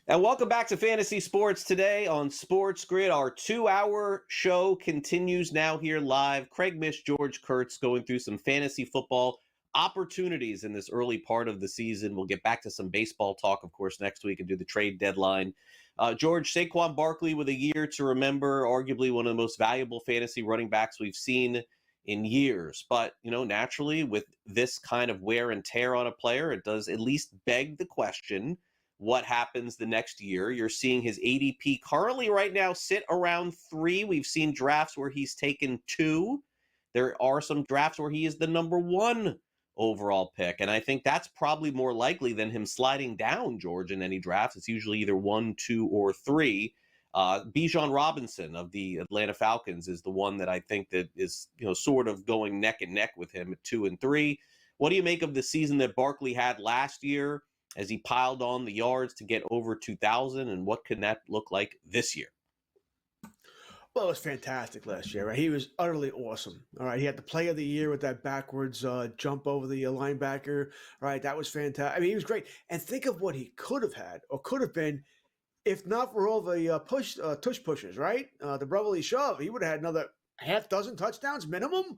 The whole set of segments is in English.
And welcome back to Fantasy Sports today on SportsGrid. Our 2-hour show continues now here live. Craig Mish, George Kurtz going through some fantasy football opportunities in this early part of the season. We'll get back to some baseball talk, of course, next week and do the trade deadline. George, Saquon Barkley with a year to remember, arguably one of the most valuable fantasy running backs we've seen in years. But, naturally, with this kind of wear and tear on a player, it does at least beg the question, what happens the next year? You're seeing his ADP currently right now sit around 3. We've seen drafts where he's taken 2. There are some drafts where he is the number 1 overall pick. And I think that's probably more likely than him sliding down, George, in any draft. It's usually either 1, 2, or 3. Bijan Robinson of the Atlanta Falcons is the one that I think that is, sort of going neck and neck with him at 2 and 3. What do you make of the season that Barkley had last year as he piled on the yards to get over 2,000, and what can that look like this year? Well, it was fantastic last year, right? He was utterly awesome. All right, he had the play of the year with that backwards jump over the linebacker. Right, that was fantastic. I mean, he was great. And think of what he could have had or could have been if not for all the tush pushes, right? The brotherly shove. He would have had another half dozen touchdowns minimum.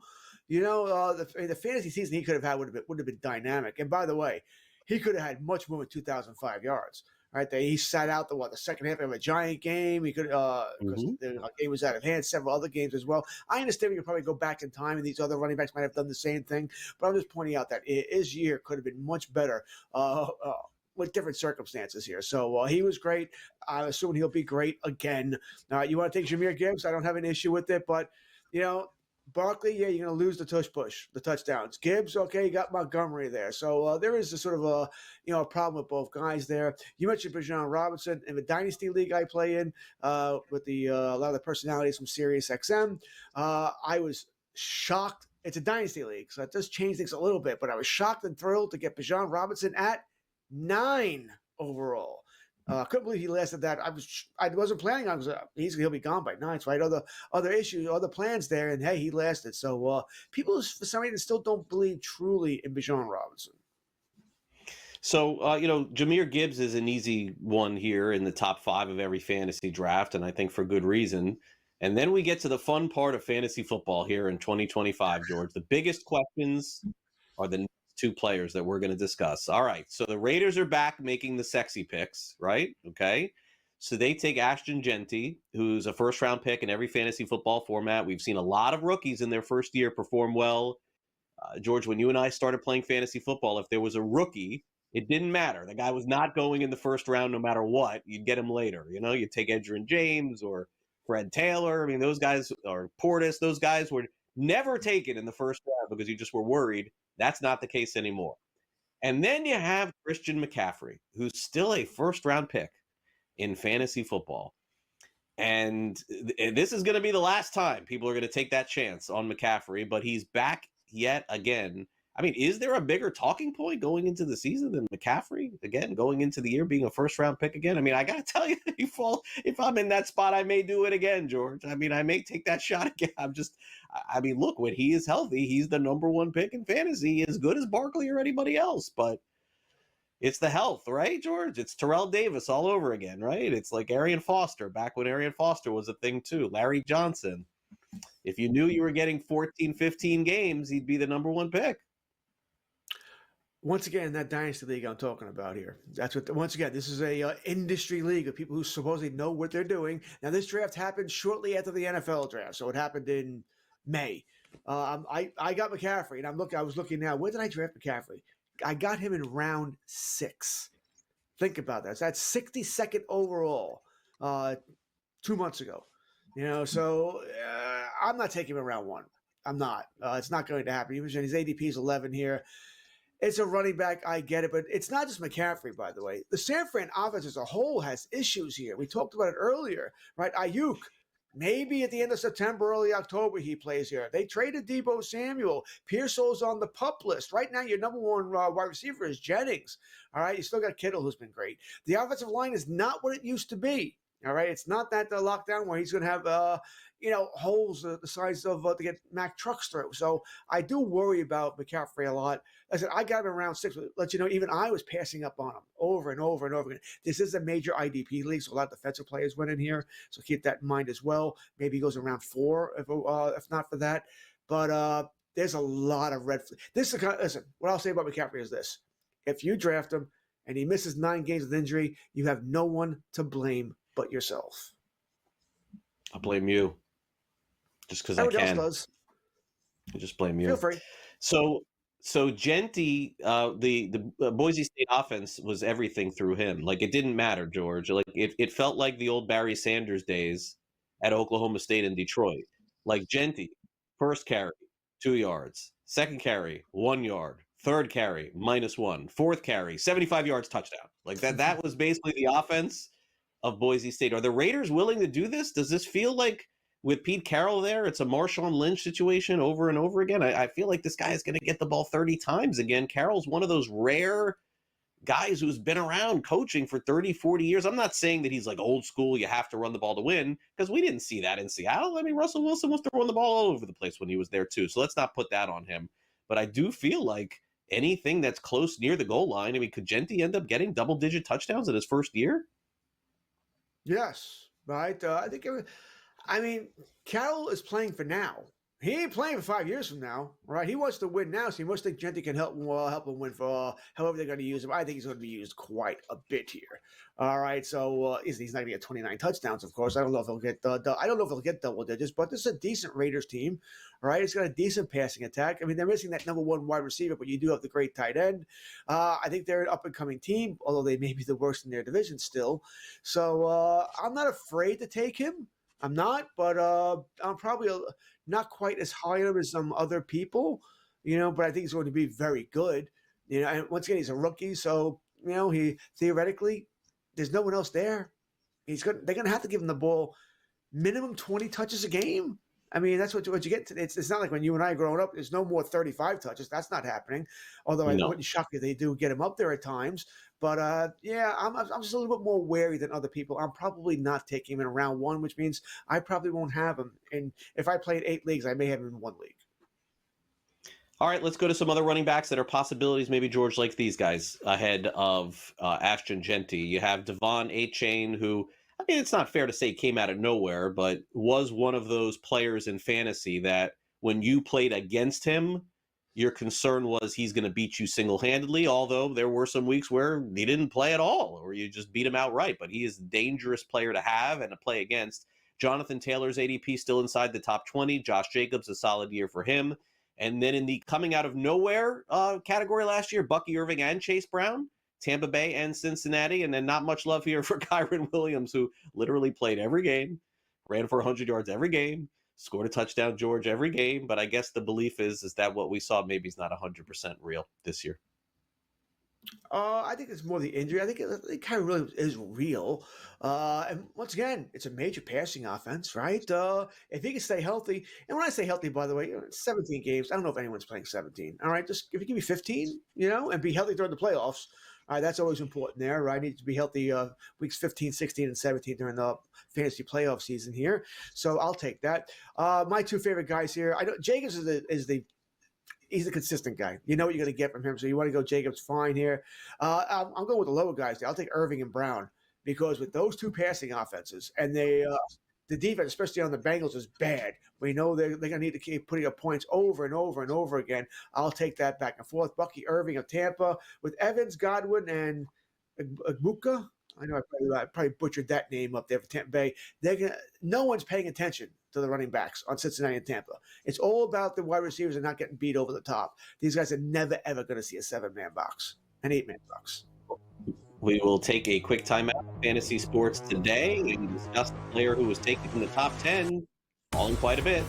The fantasy season he could have had would have been dynamic. And by the way, he could have had much more than 2,005 yards. Right, he sat out the second half of a Giant game. He could because the game was out of hand. Several other games as well. I understand we could probably go back in time, and these other running backs might have done the same thing. But I'm just pointing out that his year could have been much better with different circumstances here. So he was great. I'm assuming he'll be great again. You want to take Jahmyr Gibbs? I don't have an issue with it, but Barkley, yeah, you're going to lose the touchdowns. Gibbs, okay, you got Montgomery there. So there is a sort of a problem with both guys there. You mentioned Bijan Robinson in the Dynasty League I play in with a lot of the personalities from SiriusXM. I was shocked. It's a Dynasty League, so that does change things a little bit, but I was shocked and thrilled to get Bijan Robinson at 9 overall. Couldn't believe he lasted that. I wasn't planning on. He'll be gone by 9. So I had other issues, other plans there, and hey, he lasted. So people for some reason still don't believe truly in Bijan Robinson. So Jahmyr Gibbs is an easy one here in the top 5 of every fantasy draft, and I think for good reason. And then we get to the fun part of fantasy football here in 2025, George. The biggest questions are the 2 players that we're going to discuss. All right, so the Raiders are back making the sexy picks, right? Okay, so they take Ashton Genty, who's a first-round pick in every fantasy football format. We've seen a lot of rookies in their first year perform well. George, when you and I started playing fantasy football, if there was a rookie, it didn't matter. The guy was not going in the first round no matter what. You'd get him later. You'd take Edgerrin James or Fred Taylor. I mean, those guys, or Portis, those guys were never taken in the first round because you just were worried. That's not the case anymore. And then you have Christian McCaffrey, who's still a first-round pick in fantasy football. And this is going to be the last time people are going to take that chance on McCaffrey, but he's back yet again. I mean, is there a bigger talking point going into the season than McCaffrey, again, going into the year being a first-round pick again? I mean, I got to tell you, if I'm in that spot, I may do it again, George. I mean, I may take that shot again. Look, when he is healthy, he's the number 1 pick in fantasy, as good as Barkley or anybody else. But it's the health, right, George? It's Terrell Davis all over again, right? It's like Arian Foster, back when Arian Foster was a thing too. Larry Johnson. If you knew you were getting 14, 15 games, he'd be the number 1 pick. Once again, that Dynasty League I'm talking about here. Once again, this is a industry league of people who supposedly know what they're doing. Now, this draft happened shortly after the NFL draft, so it happened in May. I got McCaffrey, and I was looking now. Where did I draft McCaffrey? I got him in round 6. Think about that. So that's 62nd overall 2 months ago. So I'm not taking him in round 1. I'm not. It's not going to happen. His ADP is 11 here. It's a running back, I get it, but it's not just McCaffrey, by the way. The San Fran offense as a whole has issues here. We talked about it earlier, right? Ayuk, maybe at the end of September, early October, he plays here. They traded Deebo Samuel. Pearsall's on the PUP list. Right now, your number 1 wide receiver is Jennings. All right, you still got Kittle, who's been great. The offensive line is not what it used to be. All right, it's not that the lockdown where he's going to have holes the size of to get Mack trucks through. So I do worry about McCaffrey a lot. I said I got him around 6. Let you know, even I was passing up on him over and over and over again. This is a major IDP league, so a lot of defensive players went in here. So keep that in mind as well. Maybe he goes around 4 if not for that. But there's a lot of red flags. This is listen. What I'll say about McCaffrey is this: if you draft him and he misses 9 games with injury, you have no one to blame but yourself. I'll blame you, just because I Everyone can. else does. I just blame you. Feel free. So Genti, the Boise State offense was everything through him. Like, it didn't matter, George. Like, it felt like the old Barry Sanders days at Oklahoma State and Detroit. Like, Genti, first carry, 2 yards. Second carry, 1 yard. Third carry, -1. Fourth carry, 75 yards, touchdown. Like, that was basically the offense of Boise State. Are the Raiders willing to do this? Does this feel like, with Pete Carroll there, it's a Marshawn Lynch situation over and over again? I feel like this guy is going to get the ball 30 times again. Carroll's one of those rare guys who's been around coaching for 30, 40 years. I'm not saying that he's like old school, you have to run the ball to win, because we didn't see that in Seattle. I mean, Russell Wilson was throwing the ball all over the place when he was there too. So let's not put that on him. But I do feel like anything that's close near the goal line, I mean, could Genti end up getting double-digit touchdowns in his first year? Yes, right. Carroll is playing for now. He ain't playing for 5 years from now, right? He wants to win now, so he must think Genti can help him win for however they're going to use him. I think he's going to be used quite a bit here. All right, so he's not going to get 29 touchdowns, of course. I don't know if he'll get double digits, but this is a decent Raiders team, all right? It's got a decent passing attack. I mean, they're missing that number 1 wide receiver, but you do have the great tight end. I think they're an up-and-coming team, although they may be the worst in their division still. So I'm not afraid to take him. I'm not, but I'm probably not quite as high on him as some other people, but I think he's going to be very good. And once again, he's a rookie, so, he theoretically, there's no one else there. They're going to have to give him the ball minimum 20 touches a game. I mean, that's what you get. It's not like when you and I growing up, there's no more 35 touches. That's not happening. Although I wouldn't shock you, they do get him up there at times. But I'm just a little bit more wary than other people. I'm probably not taking him in round 1, which means I probably won't have him. And if I played 8 leagues, I may have him in 1 league. All right, let's go to some other running backs that are possibilities. Maybe George like these guys ahead of Ashton Genti. You have Devon Achane, who, I mean, it's not fair to say came out of nowhere, but was one of those players in fantasy that when you played against him, your concern was he's going to beat you single-handedly, although there were some weeks where he didn't play at all, or you just beat him outright. But he is a dangerous player to have and to play against. Jonathan Taylor's ADP still inside the top 20. Josh Jacobs, a solid year for him. And then in the coming out of nowhere category last year, Bucky Irving and Chase Brown, Tampa Bay and Cincinnati. And then not much love here for Kyren Williams, who literally played every game, ran for 100 yards every game, scored a touchdown, George, every game. But I guess the belief is that what we saw maybe is not 100% real this year. I think it's more the injury. I think Kyren Williams is real. And once again, it's a major passing offense, right? If he can stay healthy, and when I say healthy, by the way, 17 games. I don't know if anyone's playing 17. All right, just if you give me 15, and be healthy during the playoffs. All right, that's always important there, right? Need to be healthy weeks 15, 16, and 17 during the fantasy playoff season here. So I'll take that. My 2 favorite guys here. I know Jacobs he's a consistent guy. You know what you're going to get from him. So you want to go Jacobs, fine here. I'm going with the lower guys. I'll take Irving and Brown because with those 2 passing offenses and the defense, especially on the Bengals, is bad. We know they're going to need to keep putting up points over and over and over again. I'll take that back and forth. Bucky Irving of Tampa with Evans, Godwin, and Agbuka. I know I probably butchered that name up there for Tampa Bay. No one's paying attention to the running backs on Cincinnati and Tampa. It's all about the wide receivers and not getting beat over the top. These guys are never, ever going to see a 7-man box, an 8-man box. We will take a quick timeout in fantasy sports today and discuss the player who was taken in the top 10, falling quite a bit.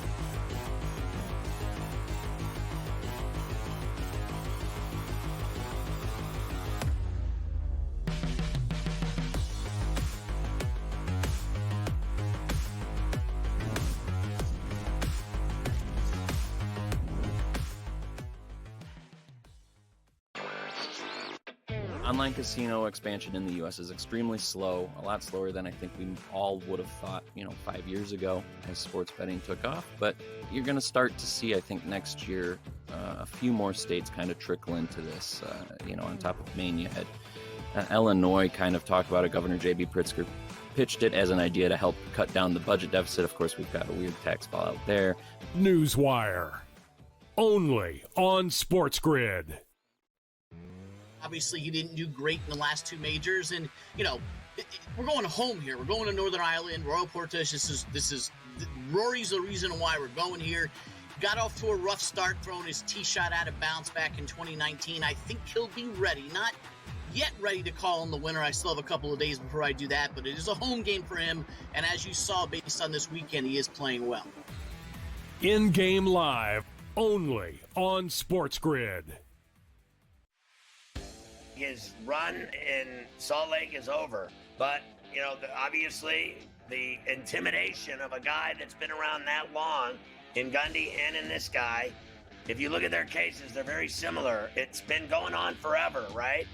Online casino expansion in the U.S. is extremely slow, a lot slower than I think we all would have thought, 5 years ago as sports betting took off. But you're going to start to see, I think, next year, a few more states kind of trickle into this. On top of Maine, you had Illinois kind of talk about it. Governor J.B. Pritzker pitched it as an idea to help cut down the budget deficit. Of course, we've got a weird tax fallout there. Newswire, only on SportsGrid. Obviously, he didn't do great in the last two majors, and we're going home here. We're going to Northern Ireland, Royal Portage. This is Rory's the reason why we're going here. Got off to a rough start, throwing his tee shot out of bounds back in 2019. I think he'll be ready. Not yet ready to call him the winner. I still have a couple of days before I do that, but it is a home game for him. And as you saw, based on this weekend, he is playing well. In-game live, only on SportsGrid. His run in Salt Lake is over, but obviously the intimidation of a guy that's been around that long in Gundy and in this guy, if you look at their cases, they're very similar. It's been going on forever, right?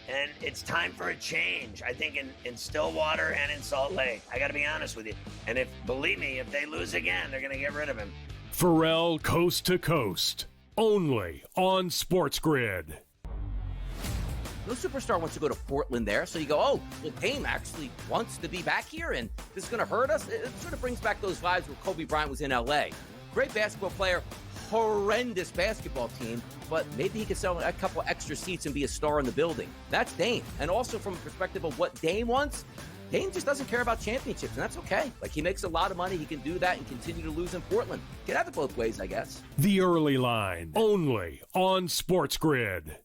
And it's time for a change, I think, in Stillwater and in Salt Lake. I got to be honest with you. And believe me, if they lose again, they're going to get rid of him. Pharrell Coast to Coast, only on SportsGrid. No superstar wants to go to Portland there, so you go, oh, well, Dame actually wants to be back here, and this is going to hurt us. It sort of brings back those vibes where Kobe Bryant was in L.A. Great basketball player, horrendous basketball team, but maybe he could sell a couple extra seats and be a star in the building. That's Dame. And also from a perspective of what Dame wants, Dame just doesn't care about championships, and that's okay. Like, he makes a lot of money. He can do that and continue to lose in Portland. Can have it both ways, I guess. The Early Line, only on SportsGrid.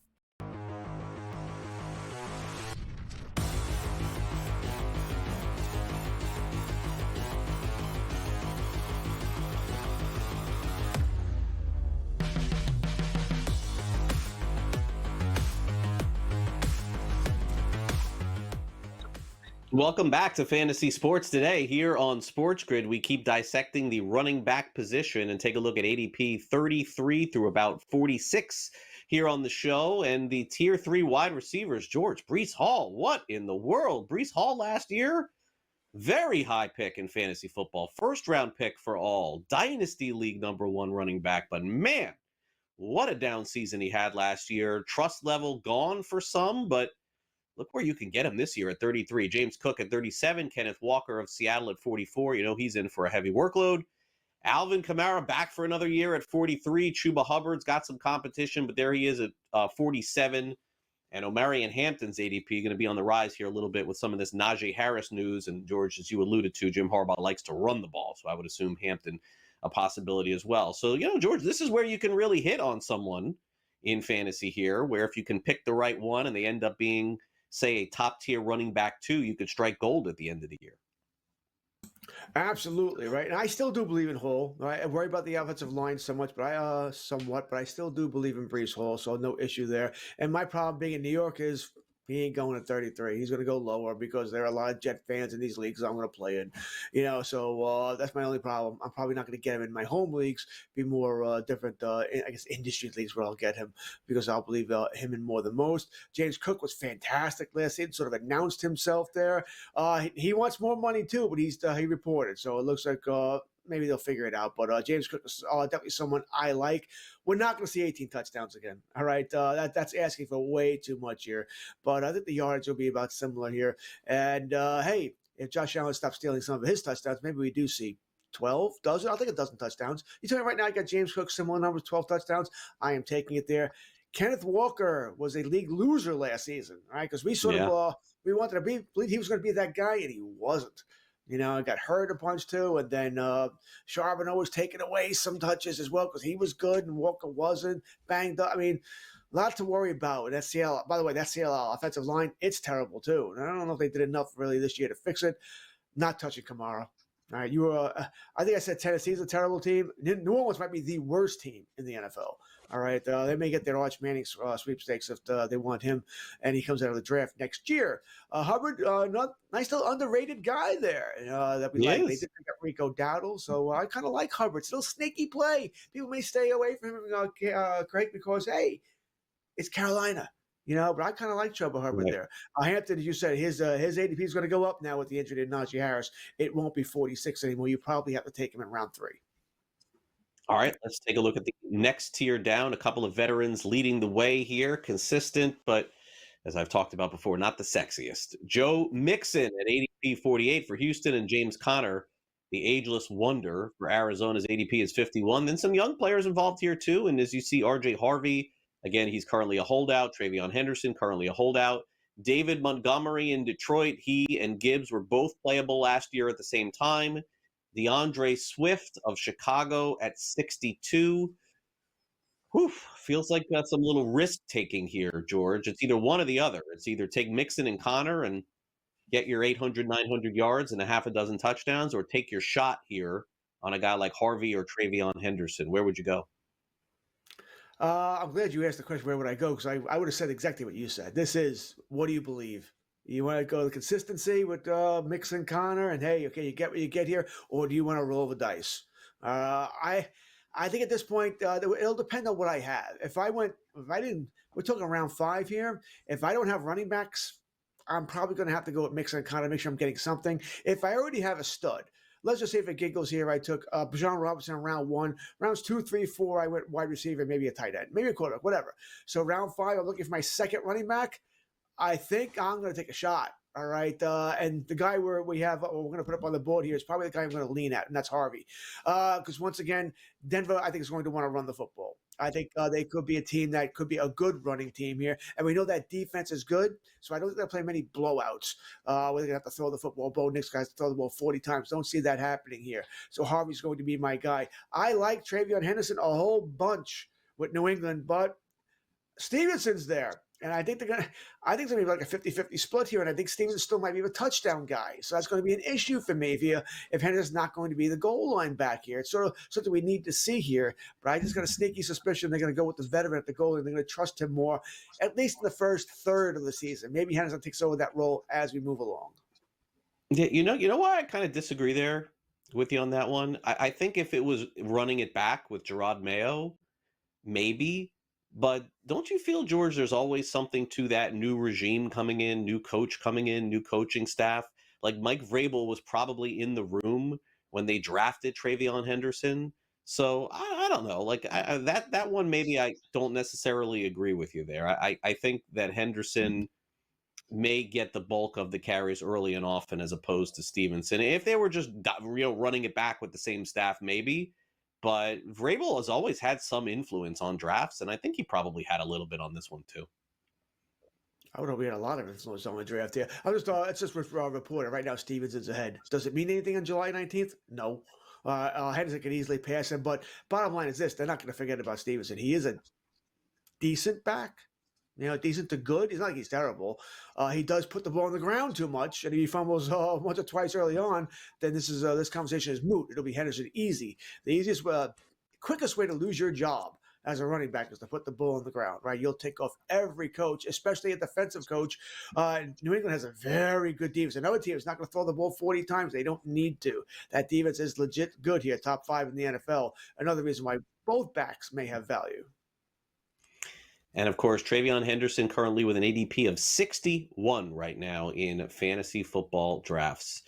Welcome back to Fantasy Sports Today here on SportsGrid. We keep dissecting the running back position and take a look at ADP 33 through about 46 here on the show. And the tier 3 wide receivers, George, Breece Hall. What in the world? Breece Hall last year, very high pick in fantasy football. First round pick for all. Dynasty League #1 running back. But man, what a down season he had last year. Trust level gone for some, but look where you can get him this year at 33. James Cook at 37. Kenneth Walker of Seattle at 44. He's in for a heavy workload. Alvin Kamara back for another year at 43. Chuba Hubbard's got some competition, but there he is at 47. And Omarion Hampton's ADP going to be on the rise here a little bit with some of this Najee Harris news. And George, as you alluded to, Jim Harbaugh likes to run the ball. So I would assume Hampton a possibility as well. So, George, this is where you can really hit on someone in fantasy here, where if you can pick the right one and they end up being, say, a top-tier running back too, you could strike gold at the end of the year. Absolutely, right. And I still do believe in Hall. Right? I worry about the offensive line somewhat, but I still do believe in Breece Hall, so no issue there. And my problem being in New York is he ain't going to 33. He's going to go lower because there are a lot of Jet fans in these leagues I'm going to play in. So that's my only problem. I'm probably not going to get him in my home leagues. Be more different, industry leagues where I'll get him because I'll believe him in more than most. James Cook was fantastic last season, sort of announced himself there. He wants more money too, but he reported. So it looks like maybe they'll figure it out. But James Cook is definitely someone I like. We're not going to see 18 touchdowns again. All right. That's asking for way too much here. But I think the yards will be about similar here. And, hey, if Josh Allen stops stealing some of his touchdowns, maybe we do see 12, dozen. I think a dozen touchdowns. You tell me right now I got James Cook, similar numbers, 12 touchdowns. I am taking it there. Kenneth Walker was a league loser last season, right? Because we sort of we wanted to believe he was going to be that guy, and he wasn't. Got hurt a bunch too, and then Charbonneau was taking away some touches as well because he was good and Walker wasn't, banged up. I mean, a lot to worry about. And that Seattle, by the way, that Seattle offensive line, it's terrible too. And I don't know if they did enough really this year to fix it. Not touching Kamara. All right, I think I said Tennessee's a terrible team. New Orleans might be the worst team in the NFL. All right, they may get their Arch Manning sweepstakes if they want him, and he comes out of the draft next year. Hubbard, nice little underrated guy there that we like. They did pick up Rico Dowdle, so I kind of like Hubbard. Still sneaky play. People may stay away from him, Craig, because hey, it's Carolina. But I kind of like Chuba Hubbard Right. there. Hampton, as you said, his ADP is going to go up now with the injury to Najee Harris. It won't be 46 anymore. You probably have to take him in round 3. All right, let's take a look at the next tier down. A couple of veterans leading the way here, consistent, but as I've talked about before, not the sexiest. Joe Mixon at ADP 48 for Houston, and James Conner, the ageless wonder for Arizona's ADP is 51. Then some young players involved here too, and as you see, RJ Harvey, again, he's currently a holdout. Travion Henderson, currently a holdout. David Montgomery in Detroit, he and Gibbs were both playable last year at the same time. DeAndre Swift of Chicago at 62. Whew, feels like that's some little risk taking here, George. It's either one or the other. It's either take Mixon and Connor and get your 800, 900 yards and a half a dozen touchdowns, or take your shot here on a guy like Harvey or Travion Henderson. Where would you go? I'm glad you asked the question, where would I go? Because I would have said exactly what you said. This is, what do you believe? You want to go the consistency with Mixon, Connor, and hey, okay, you get what you get here, or do you want to roll the dice? I think at this point it'll depend on what I have. We're talking around 5 here. If I don't have running backs, I'm probably going to have to go with Mixon and Connor, make sure I'm getting something. If I already have a stud, let's just say for giggles here, I took Bijan Robinson in round 1. Rounds 2, 3, 4, I went wide receiver, maybe a tight end, maybe a quarterback, whatever. So round 5, I'm looking for my second running back. I think I'm going to take a shot. All right. And the guy we're going to put up on the board here is probably the guy I'm going to lean at, and that's Harvey. Because once again, Denver, I think, is going to want to run the football. I think they could be a team that could be a good running team here. And we know that defense is good, so I don't think they'll play many blowouts where they're going to have to throw the football. Bo Nix guys to throw the ball 40 times. Don't see that happening here. So Harvey's going to be my guy. I like Travion Henderson a whole bunch with New England, but Stevenson's there. And I think it's going to be like a 50-50 split here. And I think Stevenson still might be a touchdown guy. So that's going to be an issue for me if Henderson's not going to be the goal line back here. It's sort of something we need to see here. But I just got a sneaky suspicion they're going to go with this veteran at the goal line. They're going to trust him more, at least in the first third of the season. Maybe Henderson takes over that role as we move along. Yeah, you know why I kind of disagree there with you on that one? I think if it was running it back with Gerard Mayo, maybe. But don't you feel, George, there's always something to that new regime coming in, new coach coming in, new coaching staff? Like Mike Vrabel was probably in the room when they drafted Travion Henderson. So I don't know. Like that one, maybe I don't necessarily agree with you there. I think that Henderson may get the bulk of the carries early and often as opposed to Stevenson. If they were just running it back with the same staff, maybe. But Vrabel has always had some influence on drafts, and I think he probably had a little bit on this one too. I would hope we had a lot of influence on the draft here. It's just reported right now. Stevenson's ahead. Does it mean anything on July 19th? No. Henderson can easily pass him, but bottom line is this: they're not going to forget about Stevenson. He is a decent back. Decent to good. He's not like he's terrible. He does put the ball on the ground too much, and if he fumbles once or twice early on, then this conversation is moot. It'll be Henderson easy. The easiest, quickest way to lose your job as a running back is to put the ball on the ground, right? You'll take off every coach, especially a defensive coach. New England has a very good defense. Another team is not going to throw the ball 40 times. They don't need to. That defense is legit good here, top 5 in the NFL. Another reason why both backs may have value. And of course, Travion Henderson currently with an ADP of 61 right now in fantasy football drafts.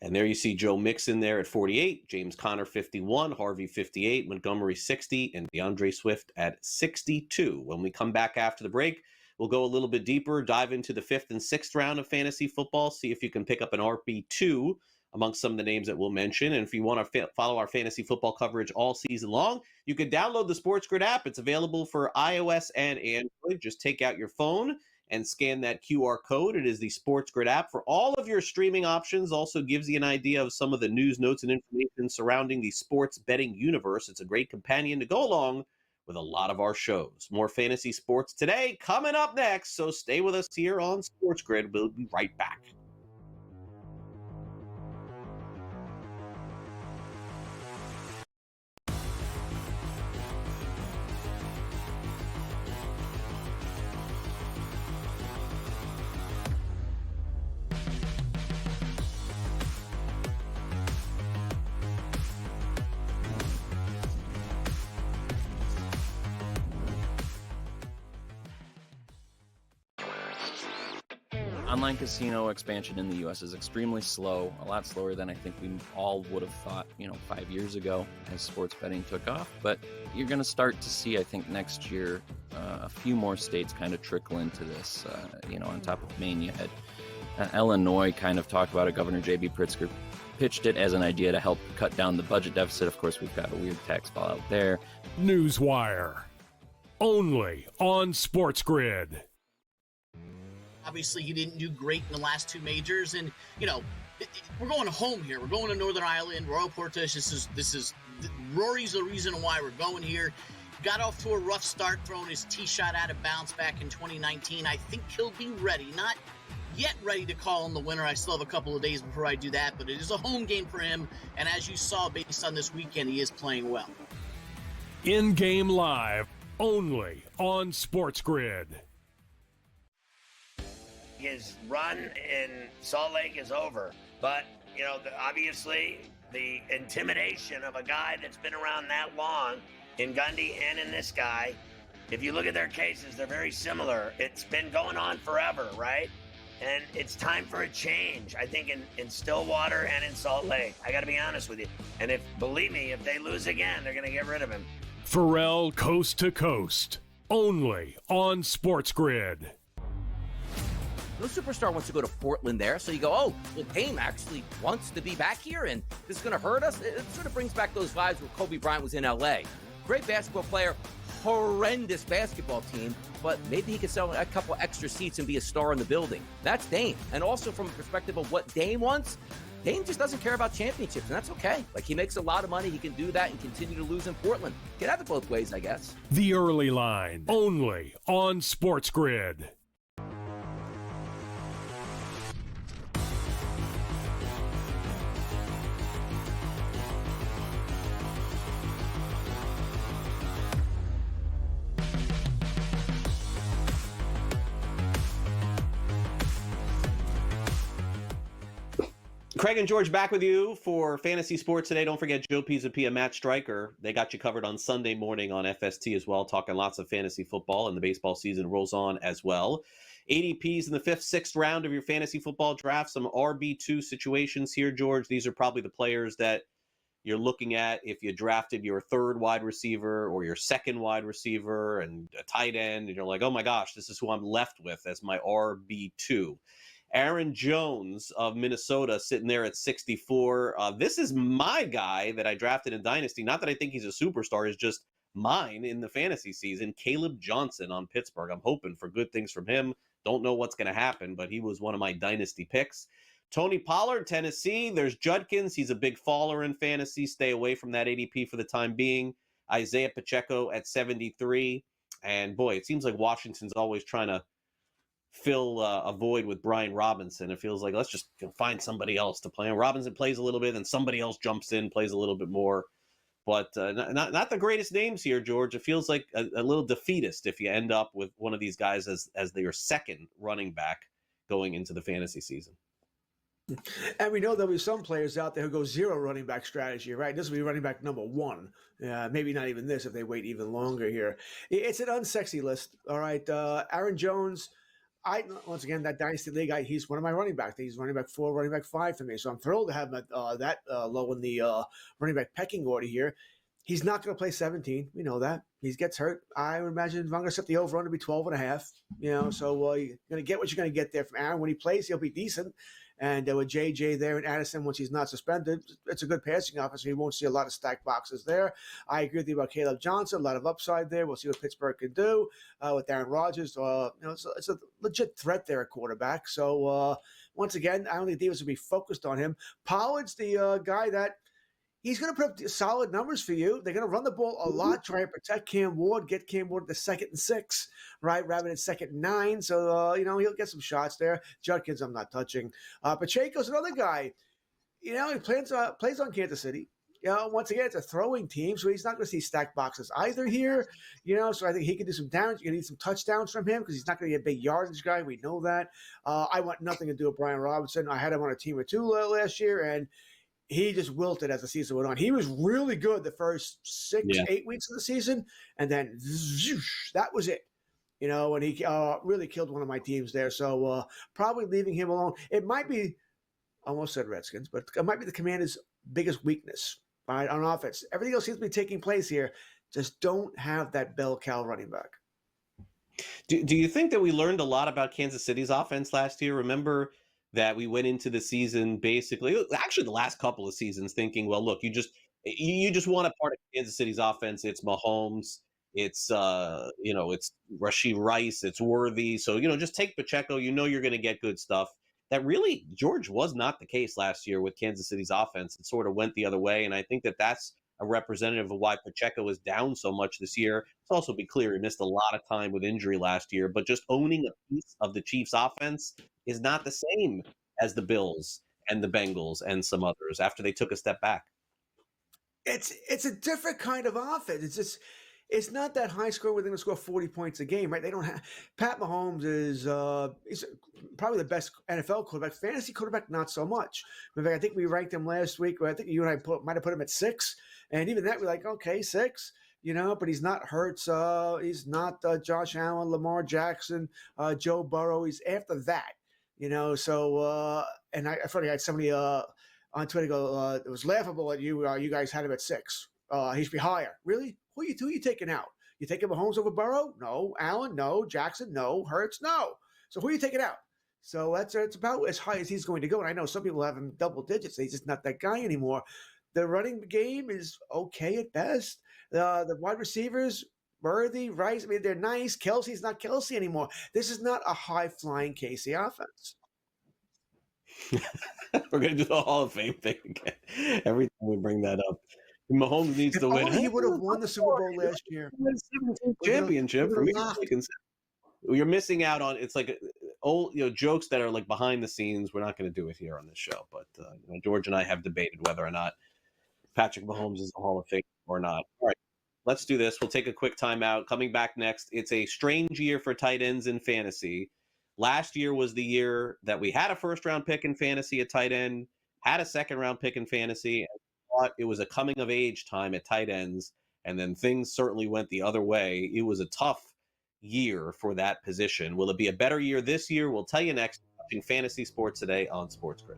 And there you see Joe Mixon there at 48, James Conner 51, Harvey 58, Montgomery 60, and DeAndre Swift at 62. When we come back after the break, we'll go a little bit deeper, dive into the 5th and 6th round of fantasy football, see if you can pick up an RB2 amongst some of the names that we'll mention. And if you want to follow our fantasy football coverage all season long, you can download the SportsGrid app. It's available for iOS and Android. Just take out your phone and scan that QR code. It is the SportsGrid app for all of your streaming options. Also gives you an idea of some of the news, notes, and information surrounding the sports betting universe. It's a great companion to go along with a lot of our shows. More fantasy sports today coming up next, so stay with us here on SportsGrid. We'll be right back. Online casino expansion in the U.S. is extremely slow, a lot slower than I think we all would have thought, 5 years ago as sports betting took off. But you're going to start to see, I think, next year, a few more states kind of trickle into this. On top of Maine, you had Illinois kind of talk about it. Governor J.B. Pritzker pitched it as an idea to help cut down the budget deficit. Of course, we've got a weird tax law out there. Newswire. Only on SportsGrid. Obviously, he didn't do great in the last two majors, and we're going home here. We're going to Northern Ireland, Royal Portage. This is Rory's the reason why we're going here. Got off to a rough start, throwing his tee shot out of bounds back in 2019. I think he'll be ready. Not yet ready to call him the winner. I still have a couple of days before I do that, but it is a home game for him. And as you saw, based on this weekend, he is playing well. In-game live, only on SportsGrid. His run in Salt Lake is over, but obviously the intimidation of a guy that's been around that long in Gundy and in this guy, if you look at their cases, they're very similar. It's been going on forever, right? And it's time for a change, I think, in Stillwater and in Salt Lake. I got to be honest with you. And believe me, if they lose again, they're going to get rid of him. Pharrell Coast to Coast, only on SportsGrid. No superstar wants to go to Portland there, so you go, oh, well, Dame actually wants to be back here, and this is going to hurt us. It sort of brings back those vibes where Kobe Bryant was in L.A. Great basketball player, horrendous basketball team, but maybe he could sell a couple extra seats and be a star in the building. That's Dame. And also from a perspective of what Dame wants, Dame just doesn't care about championships, and that's okay. Like, he makes a lot of money. He can do that and continue to lose in Portland. Can have it both ways, I guess. The Early Line, only on SportsGrid. Craig and George back with you for Fantasy Sports today. Don't forget Joe Pisapia, Matt Stryker. They got you covered on Sunday morning on FST as well, talking lots of fantasy football, and the baseball season rolls on as well. ADPs in the 5th, 6th round of your fantasy football draft. Some RB2 situations here, George. These are probably the players that you're looking at if you drafted your 3rd wide receiver or your 2nd wide receiver and a tight end, and you're like, oh my gosh, this is who I'm left with as my RB2. Aaron Jones of Minnesota sitting there at 64. This is my guy that I drafted in Dynasty. Not that I think he's a superstar, it's just mine in the fantasy season. Caleb Johnson on Pittsburgh. I'm hoping for good things from him. Don't know what's going to happen, but he was one of my Dynasty picks. Tony Pollard, Tennessee. There's Judkins. He's a big faller in fantasy. Stay away from that ADP for the time being. Isaiah Pacheco at 73. And boy, it seems like Washington's always trying to fill a void with Brian Robinson. It feels like let's just find somebody else to play. And Robinson plays a little bit, and somebody else jumps in, plays a little bit more. But not the greatest names here, George. It feels like a little defeatist if you end up with one of these guys as their 2nd running back going into the fantasy season. And we know there'll be some players out there who go 0 running back strategy, right? This will be running back number 1. Maybe not even this if they wait even longer here. It's an unsexy list, all right? Aaron Jones, once again, that Dynasty League, he's one of my running backs. He's running back 4, running back 5 for me. So I'm thrilled to have him at that low in the running back pecking order here. He's not going to play 17. We know that. He gets hurt. I would imagine I'm going to set the over to be 12.5. So you're going to get what you're going to get there from Aaron. When he plays, he'll be decent. And with JJ there and Addison, once he's not suspended, it's a good passing offense. So you won't see a lot of stacked boxes there. I agree with you about Caleb Johnson. A lot of upside there. We'll see what Pittsburgh can do with Aaron Rodgers. It's a legit threat there at quarterback. So once again, I don't think Davis will be focused on him. Pollard's the guy that he's going to put up solid numbers for you. They're going to run the ball a lot, try and protect Cam Ward, get Cam Ward at the 2nd and 6, right, rather than 2nd and 9. So, he'll get some shots there. Judkins, I'm not touching. Pacheco's another guy. He plays on Kansas City. Once again, it's a throwing team, so he's not going to see stacked boxes either here. So I think he can do some damage. You're going to need some touchdowns from him because he's not going to be a big yardage guy. We know that. I want nothing to do with Brian Robinson. I had him on a team or 2 last year, and he just wilted as the season went on. He was really good the first 8 weeks of the season, and then that was it. and he really killed one of my teams there. So probably leaving him alone. It might be, I almost said Redskins, but it might be the Commanders' biggest weakness, right, on offense. Everything else seems to be taking place here. Just don't have that bell cow running back. Do you think that we learned a lot about Kansas City's offense last year? Remember that we went into the season actually the last couple of seasons thinking, well, look, you just want a part of Kansas City's offense. It's Mahomes, it's it's Rashee Rice, it's Worthy. So just take Pacheco. You're going to get good stuff. That really, George, was not the case last year with Kansas City's offense. It sort of went the other way, and I think that that's a representative of why Pacheco was down so much this year. Let's also be clear, he missed a lot of time with injury last year, but just owning a piece of the Chiefs' offense is not the same as the Bills and the Bengals and some others after they took a step back. It's a different kind of offense. It's not that high score where they're going to score 40 points a game, right? They don't have Pat Mahomes is probably the best NFL quarterback. Fantasy quarterback, not so much. In fact, I think we ranked him last week. I think you and I might have put him at 6, and even that we're like, okay, 6, but he's not Hurts. He's not Josh Allen, Lamar Jackson, Joe Burrow. He's after that, So and I thought I had somebody on Twitter go, it was laughable at you. You guys had him at 6. He should be higher. Really? Who are you taking out? You taking Mahomes over Burrow? No. Allen? No. Jackson? No. Hurts? No. So who are you taking out? So it's about as high as he's going to go. And I know some people have him double digits. He's just not that guy anymore. The running game is okay at best. The wide receivers, Worthy, Rice, they're nice. Kelsey's not Kelsey anymore. This is not a high-flying KC offense. We're going to do the Hall of Fame thing again. Every time we bring that up. Mahomes needs to win. He would have won the Super Bowl last year. Championship. You're missing out on. It's like old, jokes that are like behind the scenes. We're not going to do it here on this show. But George and I have debated whether or not Patrick Mahomes is a Hall of Fame or not. All right, let's do this. We'll take a quick timeout. Coming back next, it's a strange year for tight ends in fantasy. Last year was the year that we had a first-round pick in fantasy at tight end, had a second-round pick in fantasy, and thought it was a coming-of-age time at tight ends, and then things certainly went the other way. It was a tough year for that position. Will it be a better year this year? We'll tell you next. Watching Fantasy Sports Today on SportsGrid.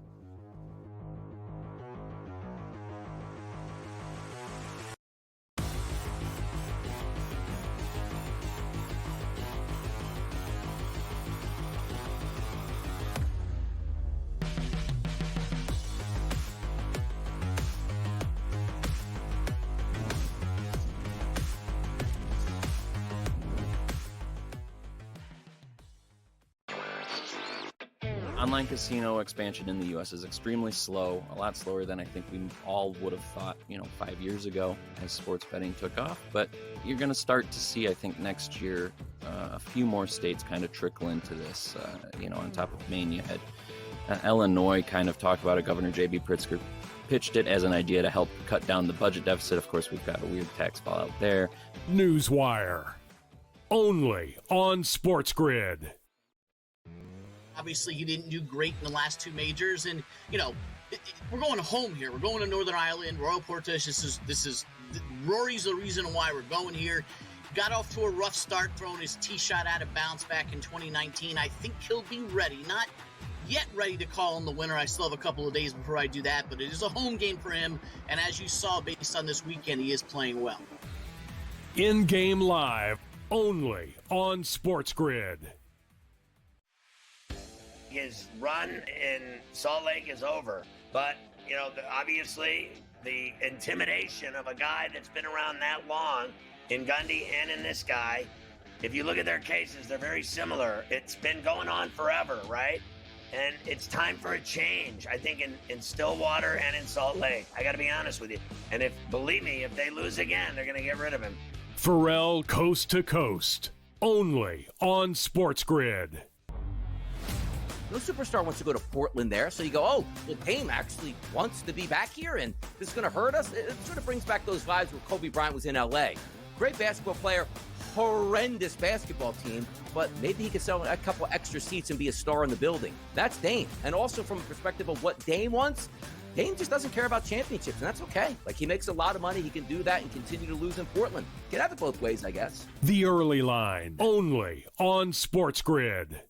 Online casino expansion in the U.S. is extremely slow, a lot slower than I think we all would have thought, 5 years ago as sports betting took off. But you're going to start to see, I think, next year, a few more states kind of trickle into this. On top of Maine, you had Illinois kind of talk about it. Governor J.B. Pritzker pitched it as an idea to help cut down the budget deficit. Of course, we've got a weird tax fallout there. Newswire. Only on SportsGrid. Obviously, he didn't do great in the last 2 majors, and we're going home here. We're going to Northern Ireland, Royal Portage. This is Rory's the reason why we're going here. Got off to a rough start, throwing his tee shot out of bounds back in 2019. I think he'll be ready. Not yet ready to call him the winner. I still have a couple of days before I do that, but it is a home game for him. And as you saw, based on this weekend, he is playing well. In-game live, only on SportsGrid. His run in Salt Lake is over, but obviously the intimidation of a guy that's been around that long in Gundy and in this guy, if you look at their cases, they're very similar. It's been going on forever, right? And it's time for a change, I think, in Stillwater and in Salt Lake. I got to be honest with you. And believe me, if they lose again, they're going to get rid of him. Pharrell Coast to Coast, only on SportsGrid. No superstar wants to go to Portland there, so you go, oh, well, Payne actually wants to be back here, and this is going to hurt us. It sort of brings back those vibes where Kobe Bryant was in L.A. Great basketball player, horrendous basketball team, but maybe he could sell a couple extra seats and be a star in the building. That's Dame. And also from a perspective of what Dame wants, Dame just doesn't care about championships, and that's okay. Like, he makes a lot of money. He can do that and continue to lose in Portland. Can have it both ways, I guess. The Early Line, only on SportsGrid.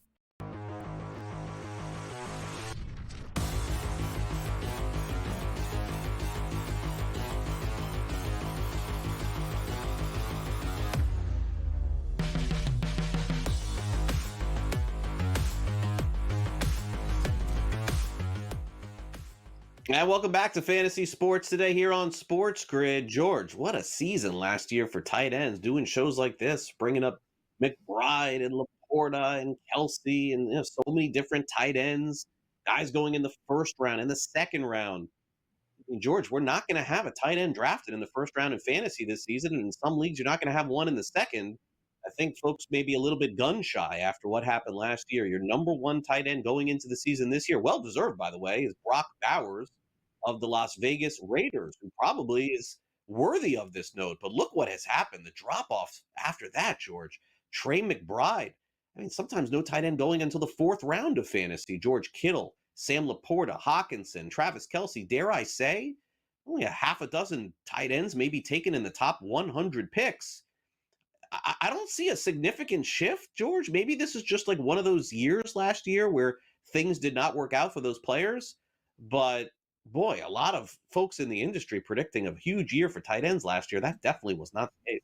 And welcome back to Fantasy Sports today here on Sports Grid. George, what a season last year for tight ends, doing shows like this, bringing up McBride and Laporta and Kelsey and so many different tight ends, guys going in the first round and the second round. I mean, George, we're not going to have a tight end drafted in the first round in fantasy this season, and in some leagues, you're not going to have one in the second. I think folks may be a little bit gun shy after what happened last year. Your number one tight end going into the season this year, well deserved, by the way, is Brock Bowers of the Las Vegas Raiders, who probably is worthy of this note. But look what has happened. The drop-off after that, George. Trey McBride. I mean, sometimes no tight end going until the fourth round of fantasy. George Kittle, Sam Laporta, Hawkinson, Travis Kelsey. Dare I say, only a half a dozen tight ends maybe taken in the top 100 picks. I don't see a significant shift, George. Maybe this is just like one of those years last year where things did not work out for those players. But boy, a lot of folks in the industry predicting a huge year for tight ends last year. That definitely was not the case.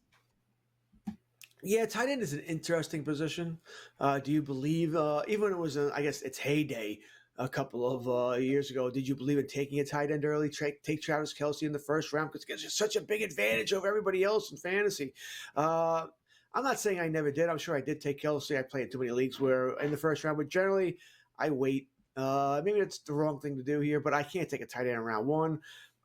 Yeah, tight end is an interesting position. Do you believe, even when it was, I guess, its heyday a couple of years ago, did you believe in taking a tight end early? Take Travis Kelsey in the first round because it gives you such a big advantage over everybody else in fantasy. I'm not saying I never did. I'm sure I did take Kelsey. I played in too many leagues where in the first round, but generally I wait. Maybe it's the wrong thing to do here, but I can't take a tight end in round one.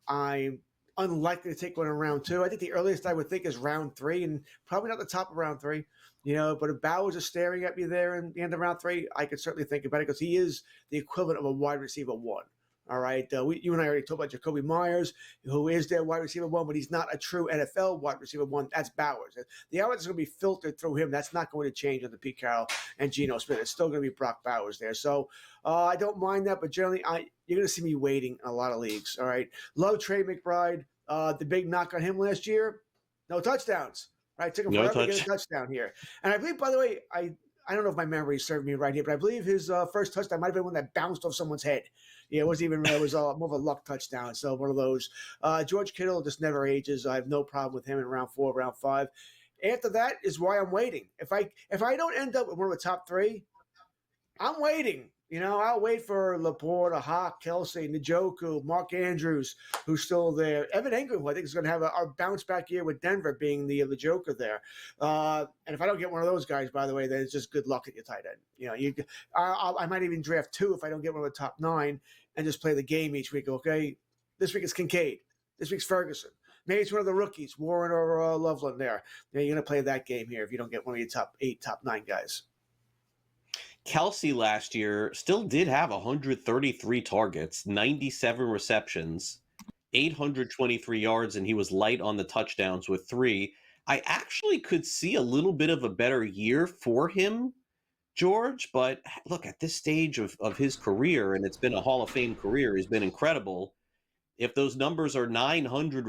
I'm unlikely to take one in round two. I think the earliest I would think is round three, and probably not the top of round three. But if Bowers is staring at me there in the end of round three, I could certainly think about it because he is the equivalent of a wide receiver one. All right. You and I already talked about Jacoby Myers, who is their wide receiver one, but he's not a true NFL wide receiver one. That's Bowers. The offense is going to be filtered through him. That's not going to change under Pete Carroll and Geno Smith. It's still going to be Brock Bowers there. So I don't mind that, but generally you're going to see me waiting in a lot of leagues. All right. Love Trey McBride. The big knock on him last year, no touchdowns. Right. Took him forever to get a touchdown here. And I believe, by the way, I don't know if my memory served me right here, but I believe his first touchdown might have been one that bounced off someone's head. Yeah, it wasn't even. It was more of a luck touchdown. So one of those. George Kittle just never ages. I have no problem with him in round 4, round 5. After that is why I'm waiting. If I don't end up with one of the top 3, I'm waiting. I'll wait for Laporta, Hawk, Kelsey, Njoku, Mark Andrews, who's still there. Evan Engram, who I think is going to have a bounce back year with Denver being the Joker there. And if I don't get one of those guys, by the way, then it's just good luck at your tight end. I might even draft 2 if I don't get one of the top 9 and just play the game each week. Okay, this week it's Kincaid. This week's Ferguson. Maybe it's one of the rookies, Warren or Loveland there. You're going to play that game here if you don't get one of your top 8, top 9 guys. Kelsey last year still did have 133 targets, 97 receptions, 823 yards, and he was light on the touchdowns with 3. I actually could see a little bit of a better year for him, George, but look, at this stage of his career, and it's been a Hall of Fame career, he's been incredible. If those numbers are 900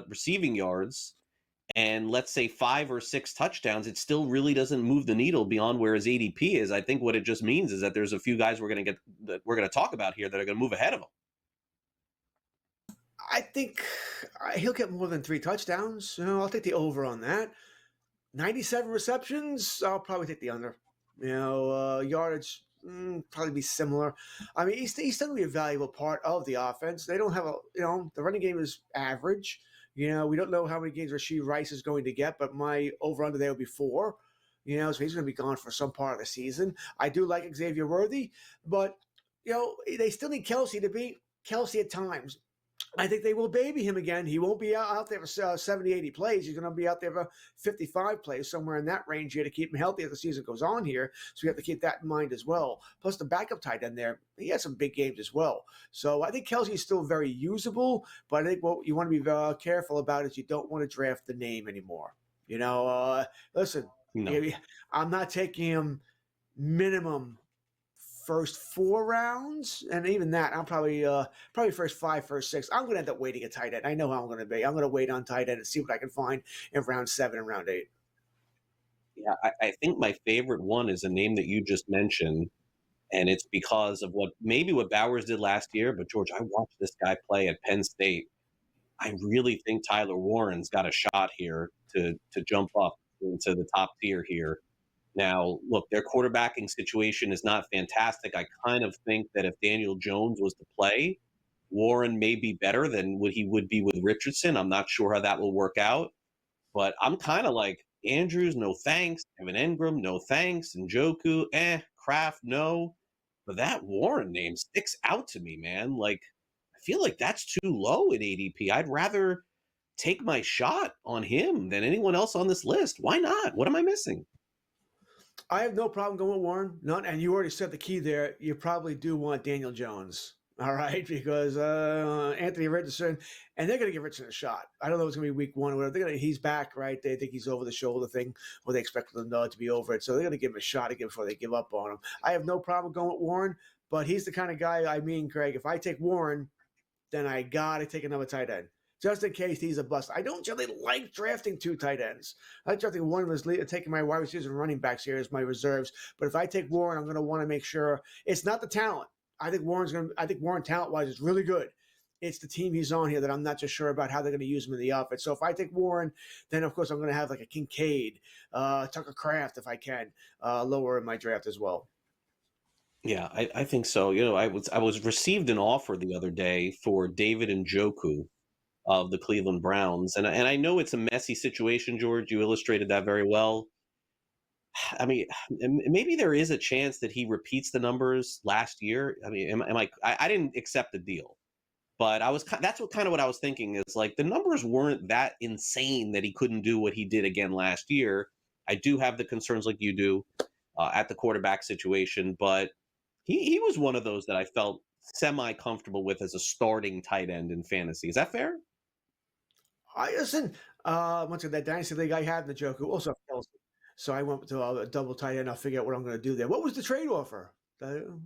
receiving yards, and let's say 5 or 6 touchdowns, it still really doesn't move the needle beyond where his ADP is. I think what it just means is that there's a few guys we're going to talk about here that are going to move ahead of him. I think he'll get more than 3 touchdowns. I'll take the over on that. 97 receptions, I'll probably take the under. Yardage probably be similar. I mean, he's still going to be a valuable part of the offense. They don't have the running game is average. We don't know how many games Rashee Rice is going to get, but my over-under there will be 4. So he's going to be gone for some part of the season. I do like Xavier Worthy, but, they still need Kelsey to be Kelsey at times. I think they will baby him again. He won't be out there for 70, 80 plays. He's going to be out there for 55 plays, somewhere in that range here to keep him healthy as the season goes on here. So we have to keep that in mind as well. Plus the backup tight end there, he has some big games as well. So I think Kelsey is still very usable, but I think what you want to be careful about is you don't want to draft the name anymore. Listen, No. I'm not taking him minimum first 4 rounds, and even that, I'm probably first 5, first 6. I'm going to end up waiting a tight end. I know how I'm going to be. I'm going to wait on tight end and see what I can find in round 7 and round 8. Yeah, I think my favorite one is a name that you just mentioned, and it's because of what Bowers did last year. But George, I watched this guy play at Penn State. I really think Tyler Warren's got a shot here to jump up into the top tier here. Now, look, their quarterbacking situation is not fantastic. I kind of think that if Daniel Jones was to play, Warren may be better than what he would be with Richardson. I'm not sure how that will work out. But I'm kind of like Andrews, no thanks. Evan Engram, no thanks. Njoku, Kraft, no. But that Warren name sticks out to me, man. Like, I feel like that's too low at ADP. I'd rather take my shot on him than anyone else on this list. Why not? What am I missing? I have no problem going with Warren. None, and you already said the key there. You probably do want Daniel Jones. All right, because Anthony Richardson, and they're going to give Richardson a shot. I don't know if it's going to be week 1 or whatever. He's back, right? They think he's over the shoulder thing, or they expect him to be over it. So they're going to give him a shot again before they give up on him. I have no problem going with Warren, but he's the kind of guy, Craig, if I take Warren, then I got to take another tight end, just in case he's a bust. I don't generally like drafting 2 tight ends. I like drafting one was taking my wide receivers and running backs here as my reserves. But if I take Warren, I'm going to want to make sure it's not the talent. I think Warren talent-wise is really good. It's the team he's on here that I'm not just sure about how they're going to use him in the offense. So if I take Warren, then of course I'm going to have like a Kincaid, Tucker Kraft if I can, lower in my draft as well. Yeah, I think so. I was received an offer the other day for David Njoku of the Cleveland Browns, and I know it's a messy situation, George. You illustrated that very well. I mean, maybe there is a chance that he repeats the numbers last year. I mean, I didn't accept the deal, but that's what I was thinking is like the numbers weren't that insane that he couldn't do what he did again last year. I do have the concerns like you do at the quarterback situation, but he was one of those that I felt semi-comfortable with as a starting tight end in fantasy. Is that fair? Once again, that dynasty league I had in the Njoku also Kelsey. So I went to a double tight end. I'll figure out what I'm going to do there. What was the trade offer?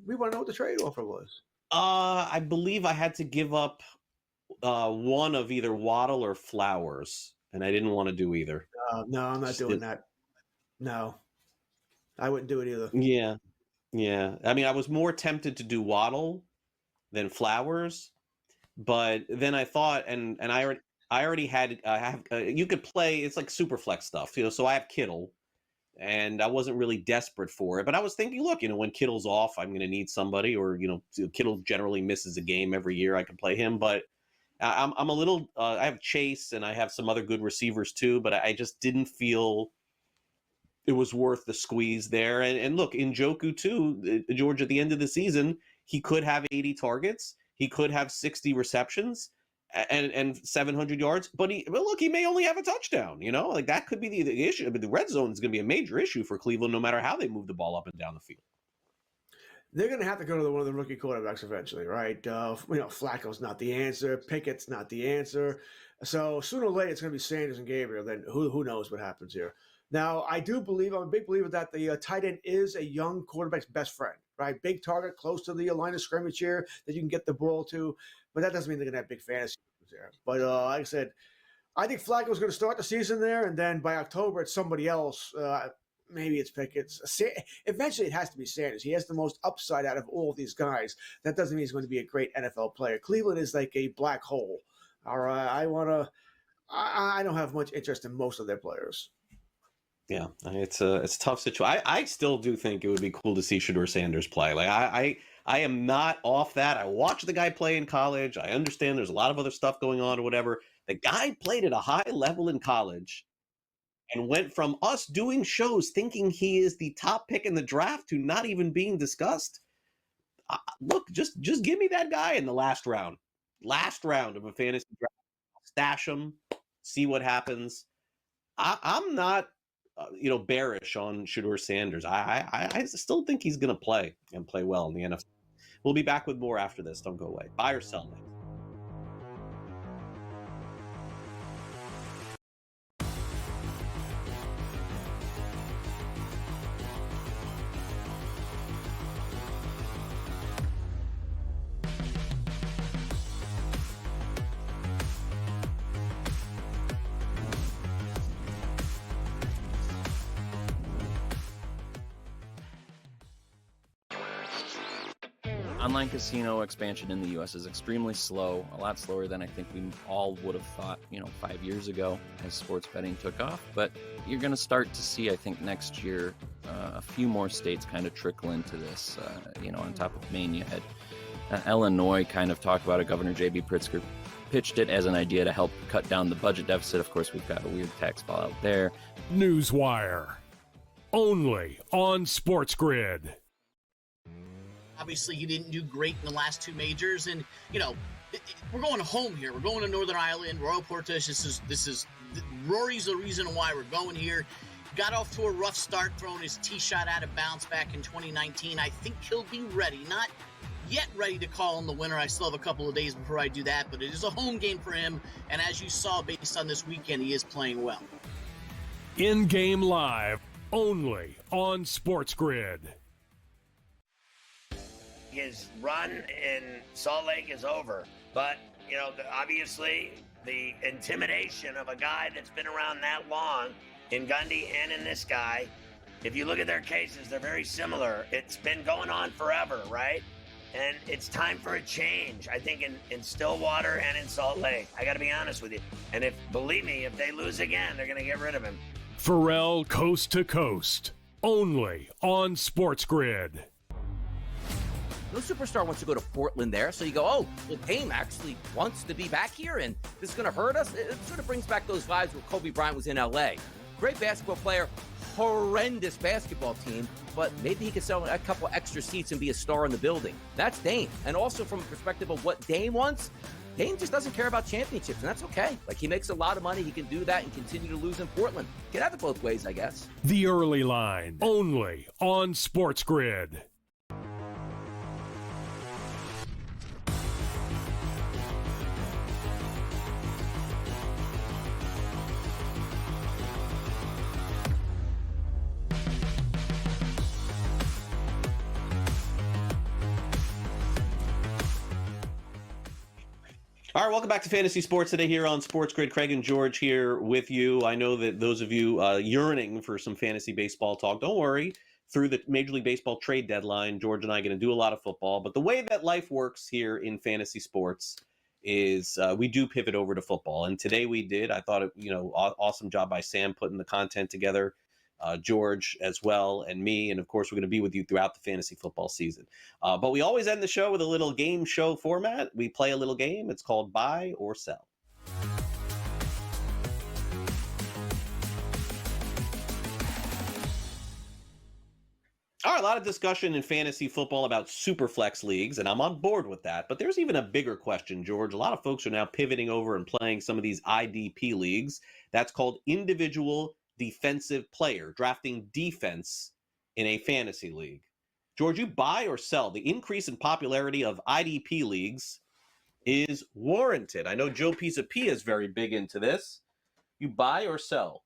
We want to know what the trade offer was. I believe I had to give up one of either Waddle or Flowers, and I didn't want to do either. No, I'm not doing that. No, I wouldn't do it either. Yeah. I mean, I was more tempted to do Waddle than Flowers, but then I thought, and I already had you could play. It's like super flex stuff, So I have Kittle. And I wasn't really desperate for it. But I was thinking, look, when Kittle's off, I'm going to need somebody. Or, Kittle generally misses a game every year. I can play him. But I'm a little I have Chase and I have some other good receivers too. But I just didn't feel it was worth the squeeze there. And look, Njoku too, George, at the end of the season, he could have 80 targets. He could have 60 receptions. And 700 yards, but he may only have a touchdown. Like that could be the issue. But the red zone is going to be a major issue for Cleveland, no matter how they move the ball up and down the field. They're going to have to go to one of the rookie quarterbacks eventually, right? Flacco's not the answer. Pickett's not the answer. So sooner or later, it's going to be Sanders and Gabriel. Then who knows what happens here? Now, I'm a big believer that the tight end is a young quarterback's best friend, right? Big target, close to the line of scrimmage here that you can get the ball to. But that doesn't mean they're going to have big fantasy there. But like I said, I think Flacco's going to start the season there, and then by October it's somebody else. Maybe it's Pickett. Eventually it has to be Sanders. He has the most upside out of all of these guys. That doesn't mean he's going to be a great NFL player. Cleveland is like a black hole. All right, I don't have much interest in most of their players. Yeah, it's a tough situation. I still do think it would be cool to see Shedeur Sanders play. Like I am not off that. I watched the guy play in college. I understand there's a lot of other stuff going on or whatever. The guy played at a high level in college and went from us doing shows thinking he is the top pick in the draft to not even being discussed. Look, just give me that guy in the last round of a fantasy draft. Stash him, see what happens. I'm not bearish on Shedeur Sanders. I still think he's going to play and play well in the NFL. We'll be back with more after this. Don't go away. Buy or sell next. Online casino expansion in the U.S. is extremely slow, a lot slower than I think we all would have thought, 5 years ago as sports betting took off. But you're going to start to see, I think, next year, a few more states kind of trickle into this. On top of Maine, you had Illinois kind of talk about it. Governor J.B. Pritzker pitched it as an idea to help cut down the budget deficit. Of course, we've got a weird tax fallout there. Newswire. Only on SportsGrid. Obviously, he didn't do great in the last two majors, and we're going home here. We're going to Northern Ireland. Royal Portage. This is Rory's the reason why we're going here. Got off to a rough start, throwing his tee shot out of bounds back in 2019. I think he'll be ready. Not yet ready to call him the winner. I still have a couple of days before I do that, but it is a home game for him. And as you saw, based on this weekend, he is playing well. In-game live, only on SportsGrid. His run in Salt Lake is over, but obviously the intimidation of a guy that's been around that long in Gundy and in this guy, if you look at their cases, they're very similar. It's been going on forever, right? And it's time for a change, I think, in Stillwater and in Salt Lake. I got to be honest with you. And believe me, if they lose again, they're going to get rid of him. Pharrell Coast to Coast, only on SportsGrid. No superstar wants to go to Portland there, so you go, oh, well, Payne actually wants to be back here, and this is going to hurt us. It sort of brings back those vibes where Kobe Bryant was in L.A. Great basketball player, horrendous basketball team, but maybe he could sell a couple extra seats and be a star in the building. That's Dame. And also from a perspective of what Dame wants, Dame just doesn't care about championships, and that's okay. Like, he makes a lot of money. He can do that and continue to lose in Portland. Can have it both ways, I guess. The Early Line, only on SportsGrid. All right, welcome back to Fantasy Sports today here on SportsGrid. Craig and George here with you. I know that those of you yearning for some fantasy baseball talk, don't worry. Through the Major League Baseball trade deadline, George and I are going to do a lot of football. But the way that life works here in fantasy sports is we do pivot over to football. And today we did. I thought, awesome job by Sam putting the content together. George as well, and me, and of course we're going to be with you throughout the fantasy football season. But we always end the show with a little game show format. We play a little game. It's called Buy or Sell. All right, a lot of discussion in fantasy football about super flex leagues, and I'm on board with that. But there's even a bigger question, George. A lot of folks are now pivoting over and playing some of these IDP leagues. That's called individual defensive player, drafting defense in a fantasy league. George, you buy or sell? The increase in popularity of IDP leagues is warranted. I know Joe Pisapia is very big into this. You buy or sell?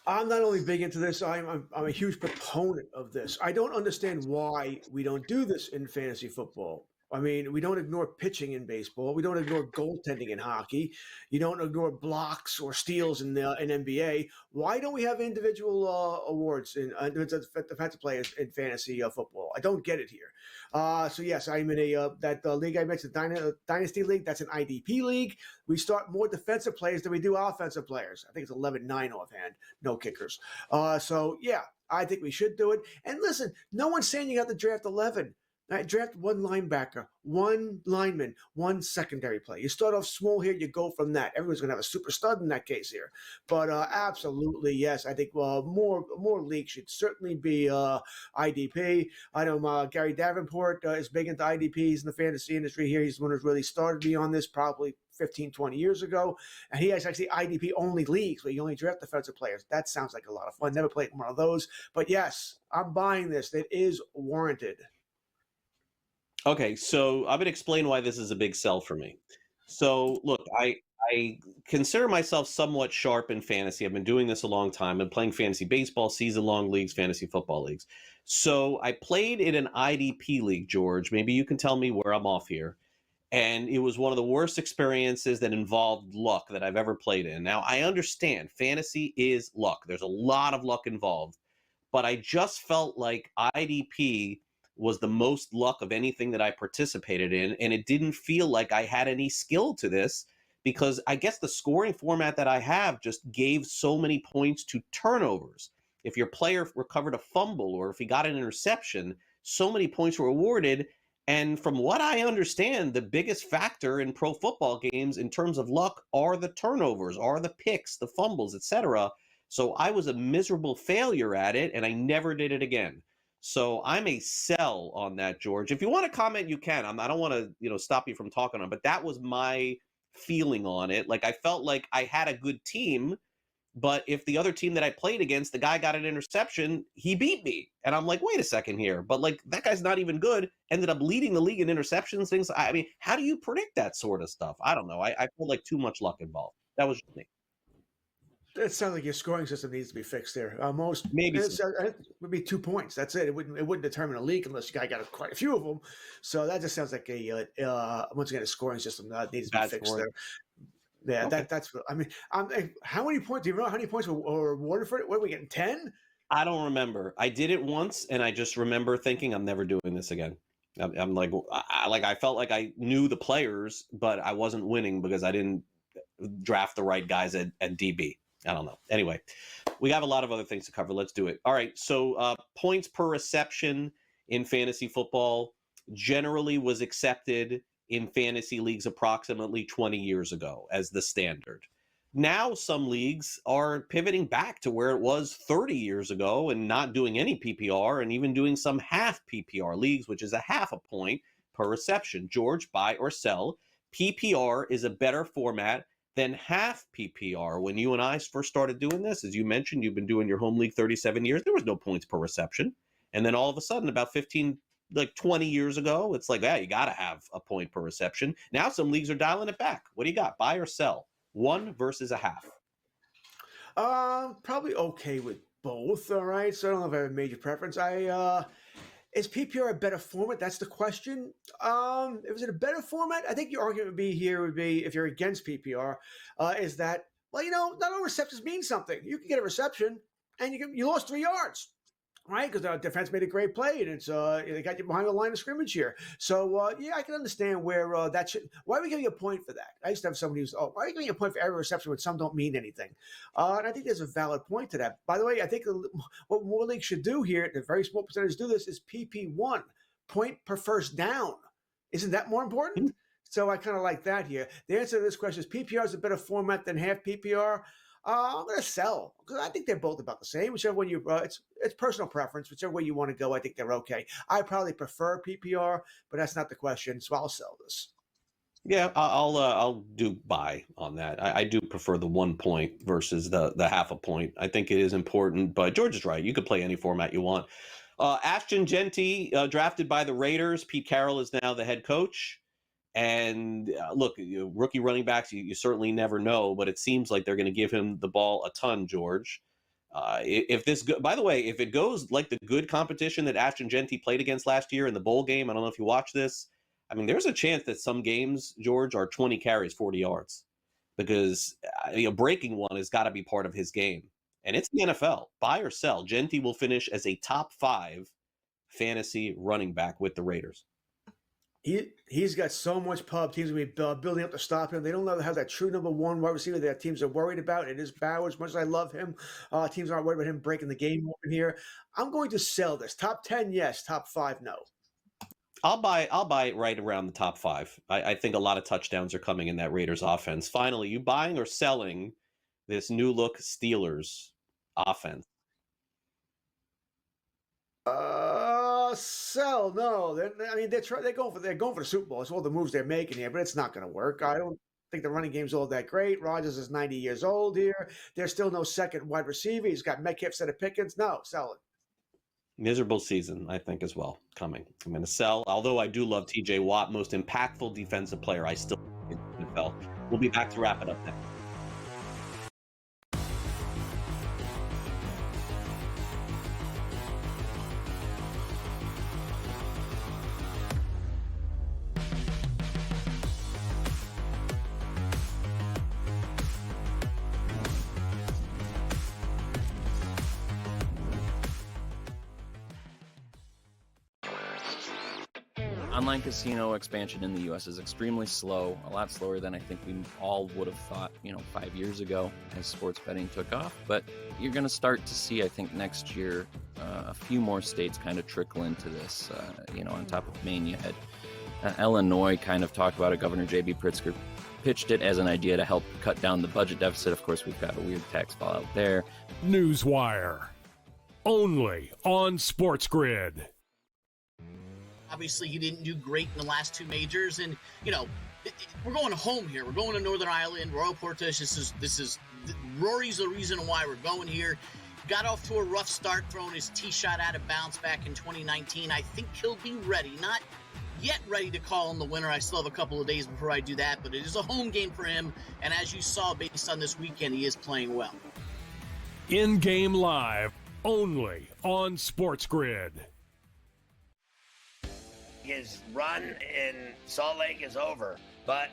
I'm not only big into this, I'm a huge proponent of this. I don't understand why we don't do this in fantasy football. I mean, we don't ignore pitching in baseball. We don't ignore goaltending in hockey. You don't ignore blocks or steals in NBA. Why don't we have individual awards in defensive players in fantasy football? I don't get it here. So yes, I'm in that league I mentioned, Dynasty League. That's an IDP league. We start more defensive players than we do offensive players. I think it's 11-9 offhand, no kickers. So yeah, I think we should do it. And listen, no one's saying you have to draft 11. Right, draft one linebacker, one lineman, one secondary play. You start off small here, you go from that. Everyone's going to have a super stud in that case here. But absolutely, yes, I think more leagues should certainly be IDP. I know Gary Davenport is big into IDPs in the fantasy industry here. He's the one who's really started me on this probably 15, 20 years ago. And he has actually IDP-only leagues where you only draft defensive players. That sounds like a lot of fun. Never played one of those. But yes, I'm buying this. It is warranted. Okay, so I'm going to explain why this is a big sell for me. So, look, I consider myself somewhat sharp in fantasy. I've been doing this a long time. I've been playing fantasy baseball, season-long leagues, fantasy football leagues. So I played in an IDP league, George. Maybe you can tell me where I'm off here. And it was one of the worst experiences that involved luck that I've ever played in. Now, I understand fantasy is luck. There's a lot of luck involved. But I just felt like IDP was the most luck of anything that I participated in. And it didn't feel like I had any skill to this because I guess the scoring format that I have just gave so many points to turnovers. If your player recovered a fumble or if he got an interception, so many points were awarded. And from what I understand, the biggest factor in pro football games in terms of luck are the turnovers, are the picks, the fumbles, etc. So I was a miserable failure at it, and I never did it again. So I'm a sell on that, George. If you want to comment, you can. I don't want to, stop you from talking on it, but that was my feeling on it. Like I felt like I had a good team, but if the other team that I played against, the guy got an interception, he beat me. And I'm like, wait a second here. But like that guy's not even good. Ended up leading the league in interceptions, things. I mean, how do you predict that sort of stuff? I don't know. I feel like too much luck involved. That was just me. It sounds like your scoring system needs to be fixed there. Maybe it would be 2 points. That's it. It wouldn't determine a league unless you got quite a few of them. So that just sounds like once again a scoring system that needs to be fixed scoring. there. Yeah, Okay. that's. I mean, how many points? Do you know how many points were awarded for it? What are we getting? 10? I don't remember. I did it once, and I just remember thinking, I'm never doing this again. I'm like, I felt like I knew the players, but I wasn't winning because I didn't draft the right guys at DB. I don't know. Anyway, we have a lot of other things to cover. Let's do it. All right. So points per reception in fantasy football generally was accepted in fantasy leagues approximately 20 years ago as the standard. Now some leagues are pivoting back to where it was 30 years ago and not doing any PPR and even doing some half PPR leagues, which is a half a point per reception. George, buy or sell? PPR is a better format than half PPR. When you and I first started doing this, as you mentioned, you've been doing your home league 37 years, there was no points per reception. And then all of a sudden, about 20 years ago, it's like, you got to have a point per reception. Now some leagues are dialing it back. What do you got? Buy or sell? One versus a half. Probably okay with both. All right. So I don't know if I have a major preference. Is PPR a better format? That's the question. If it's in a better format, I think your argument would be if you're against PPR, is that, not all receptions mean something. You can get a reception and you lost 3 yards. Right, because the defense made a great play, and it's they got you behind the line of scrimmage here. So I can understand where that should. Why are we giving a point for that? I used to have somebody who's, why are you giving a point for every reception when some don't mean anything? And I think there's a valid point to that. By the way, I think what more leagues should do here, the very small percentage do this, is PP1, point per first down. Isn't that more important? Mm-hmm. So I kind of like that here. The answer to this question is PPR is a better format than half PPR. I'm going to sell because I think they're both about the same. Whichever one it's personal preference. Whichever way you want to go, I think they're okay. I probably prefer PPR, but that's not the question. So I'll sell this. Yeah, I'll do buy on that. I do prefer the 1 point versus the half a point. I think it is important, but George is right. You could play any format you want. Ashton Jeanty, drafted by the Raiders. Pete Carroll is now the head coach. And look, rookie running backs, you certainly never know, but it seems like they're going to give him the ball a ton, George. By the way, if it goes like the good competition that Ashton Jeanty played against last year in the bowl game, I don't know if you watched this. I mean, there's a chance that some games, George, are 20 carries, 40 yards, because breaking one has got to be part of his game. And it's the NFL. Buy or sell? Jeanty will finish as a top 5 fantasy running back with the Raiders. He's got so much pub. Teams will be building up to stop him. They don't know how that true number 1 wide receiver that teams are worried about. It is Bowers. As much as I love him, teams aren't worried about him breaking the game open here. I'm going to sell this. Top 10, yes. Top 5, no. I'll buy right around the top 5. I think a lot of touchdowns are coming in that Raiders offense. Finally, you buying or selling this new look Steelers offense? Sell. No, they're going for the Super Bowl. It's all the moves they're making here, but it's not going to work. I don't think the running game's all that great. Rodgers is 90 years old here. There's still no second wide receiver. He's got Metcalf instead of Pickens. No, sell it. Miserable season, I think, as well, coming. I'm going to sell, although I do love TJ Watt, most impactful defensive player I still think in the NFL. We'll be back to wrap it up next. Online casino expansion in the U.S. is extremely slow, a lot slower than I think we all would have thought, 5 years ago as sports betting took off. But you're going to start to see, I think, next year, a few more states kind of trickle into this. On top of Maine, you had Illinois kind of talk about it. Governor J.B. Pritzker pitched it as an idea to help cut down the budget deficit. Of course, we've got a weird tax fallout there. Newswire. Only on SportsGrid. Obviously, he didn't do great in the last two majors, and we're going home here. We're going to Northern Ireland. Royal Portage. This is Rory's the reason why we're going here. Got off to a rough start, throwing his tee shot out of bounds back in 2019. I think he'll be ready. Not yet ready to call him the winner. I still have a couple of days before I do that, but it is a home game for him. And as you saw, based on this weekend, he is playing well. In-game live, only on SportsGrid. His run in Salt Lake is over, but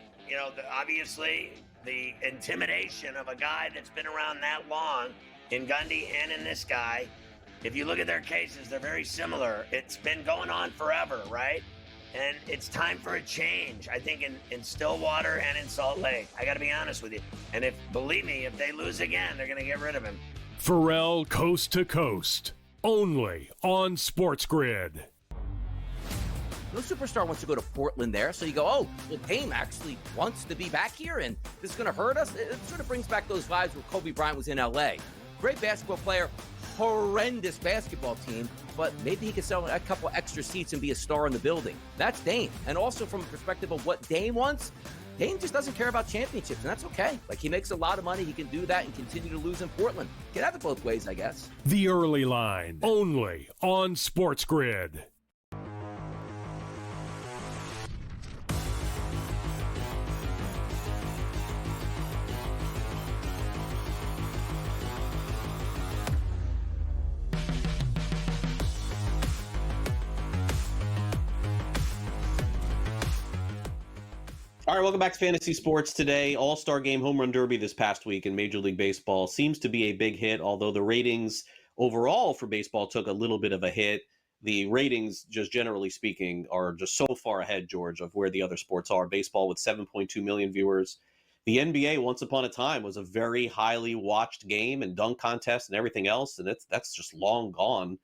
obviously the intimidation of a guy that's been around that long in Gundy and in this guy, if you look at their cases, they're very similar. It's been going on forever, right? And it's time for a change, I think, in Stillwater and in Salt Lake. I got to be honest with you. And believe me, if they lose again, they're going to get rid of him. Pharrell coast to coast, only on SportsGrid. No superstar wants to go to Portland there, so you go, oh, well, Dame actually wants to be back here, and this is going to hurt us. It sort of brings back those vibes where Kobe Bryant was in L.A. Great basketball player, horrendous basketball team, but maybe he could sell a couple extra seats and be a star in the building. That's Dame. And also from a perspective of what Dame wants, Dame just doesn't care about championships, and that's okay. Like, he makes a lot of money. He can do that and continue to lose in Portland. Can have it both ways, I guess. The Early Line, only on SportsGrid. All right, welcome back to Fantasy Sports today. All-Star Game Home Run Derby this past week in Major League Baseball seems to be a big hit, although the ratings overall for baseball took a little bit of a hit. The ratings, just generally speaking, are just so far ahead, George, of where the other sports are. Baseball with 7.2 million viewers. The NBA, once upon a time, was a very highly watched game and dunk contest and everything else, and that's just long gone.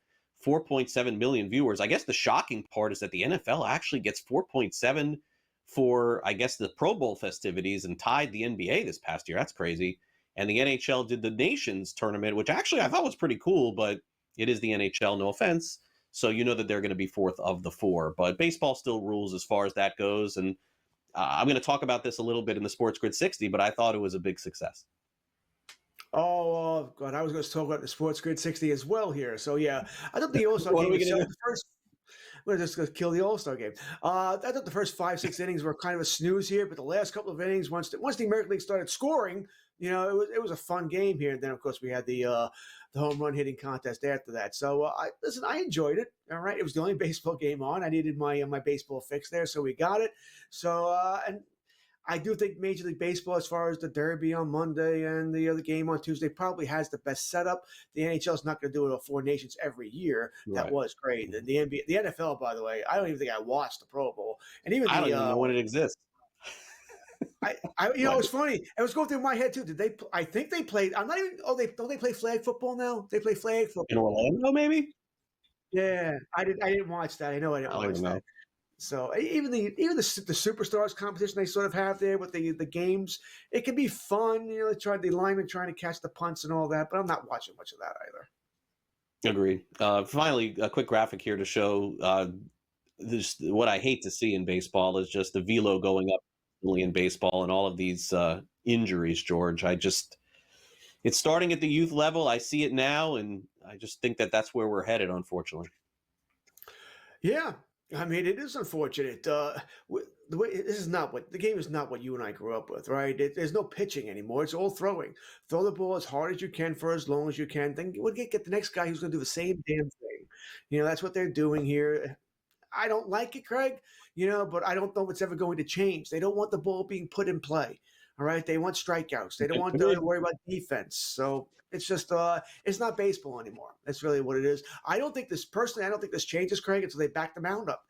4.7 million viewers. I guess the shocking part is that the NFL actually gets 4.7 for, I guess, the Pro Bowl festivities and tied the NBA this past year. That's crazy. And the NHL did the Nations tournament, which actually I thought was pretty cool, but it is the NHL, no offense. So you know that they're going to be fourth of the four. But baseball still rules as far as that goes. And I'm going to talk about this a little bit in the SportsGrid 60, but I thought it was a big success. Oh, God, I was going to talk about the SportsGrid 60 as well here. So, yeah, I thought the All-Star game was the first. We're just going to kill the All-Star game. I thought the first 5-6 innings were kind of a snooze here, but the last couple of innings, once the American League started scoring, it was a fun game here. And then, of course, we had the home run hitting contest after that. So, I enjoyed it. All right, it was the only baseball game on. I needed my baseball fix there, so we got it. So, and I do think Major League Baseball, as far as the Derby on Monday and the other game on Tuesday, probably has the best setup. The NHL is not going to do it at Four Nations every year. Right. That was great. And the NBA, the NFL, by the way, I don't even think I watched the Pro Bowl. And even I don't even know when it exists. It's funny. It was going through my head too. Did they? I think they played. I'm not even. Oh, don't they play flag football now? They play flag football in Orlando, maybe. Yeah, I didn't watch that. I know I didn't watch that. So even the Superstars competition they sort of have there with the games, it can be fun. They tried the linemen trying to catch the punts and all that, but I'm not watching much of that either. Agreed. Finally, a quick graphic here to show what I hate to see in baseball is just the velo going up in baseball and all of these injuries, George. It's starting at the youth level. I see it now, and I just think that that's where we're headed, unfortunately. Yeah. I mean, it is unfortunate. The game is not what you and I grew up with, right? There's no pitching anymore. It's all throwing. Throw the ball as hard as you can for as long as you can. Then we'll get the next guy who's going to do the same damn thing. That's what they're doing here. I don't like it, Craig, but I don't know what's ever going to change. They don't want the ball being put in play. All right. They want strikeouts. They don't want to worry about defense. So it's just, it's not baseball anymore. That's really what it is. I don't think this changes, Craig, until they back the mound up.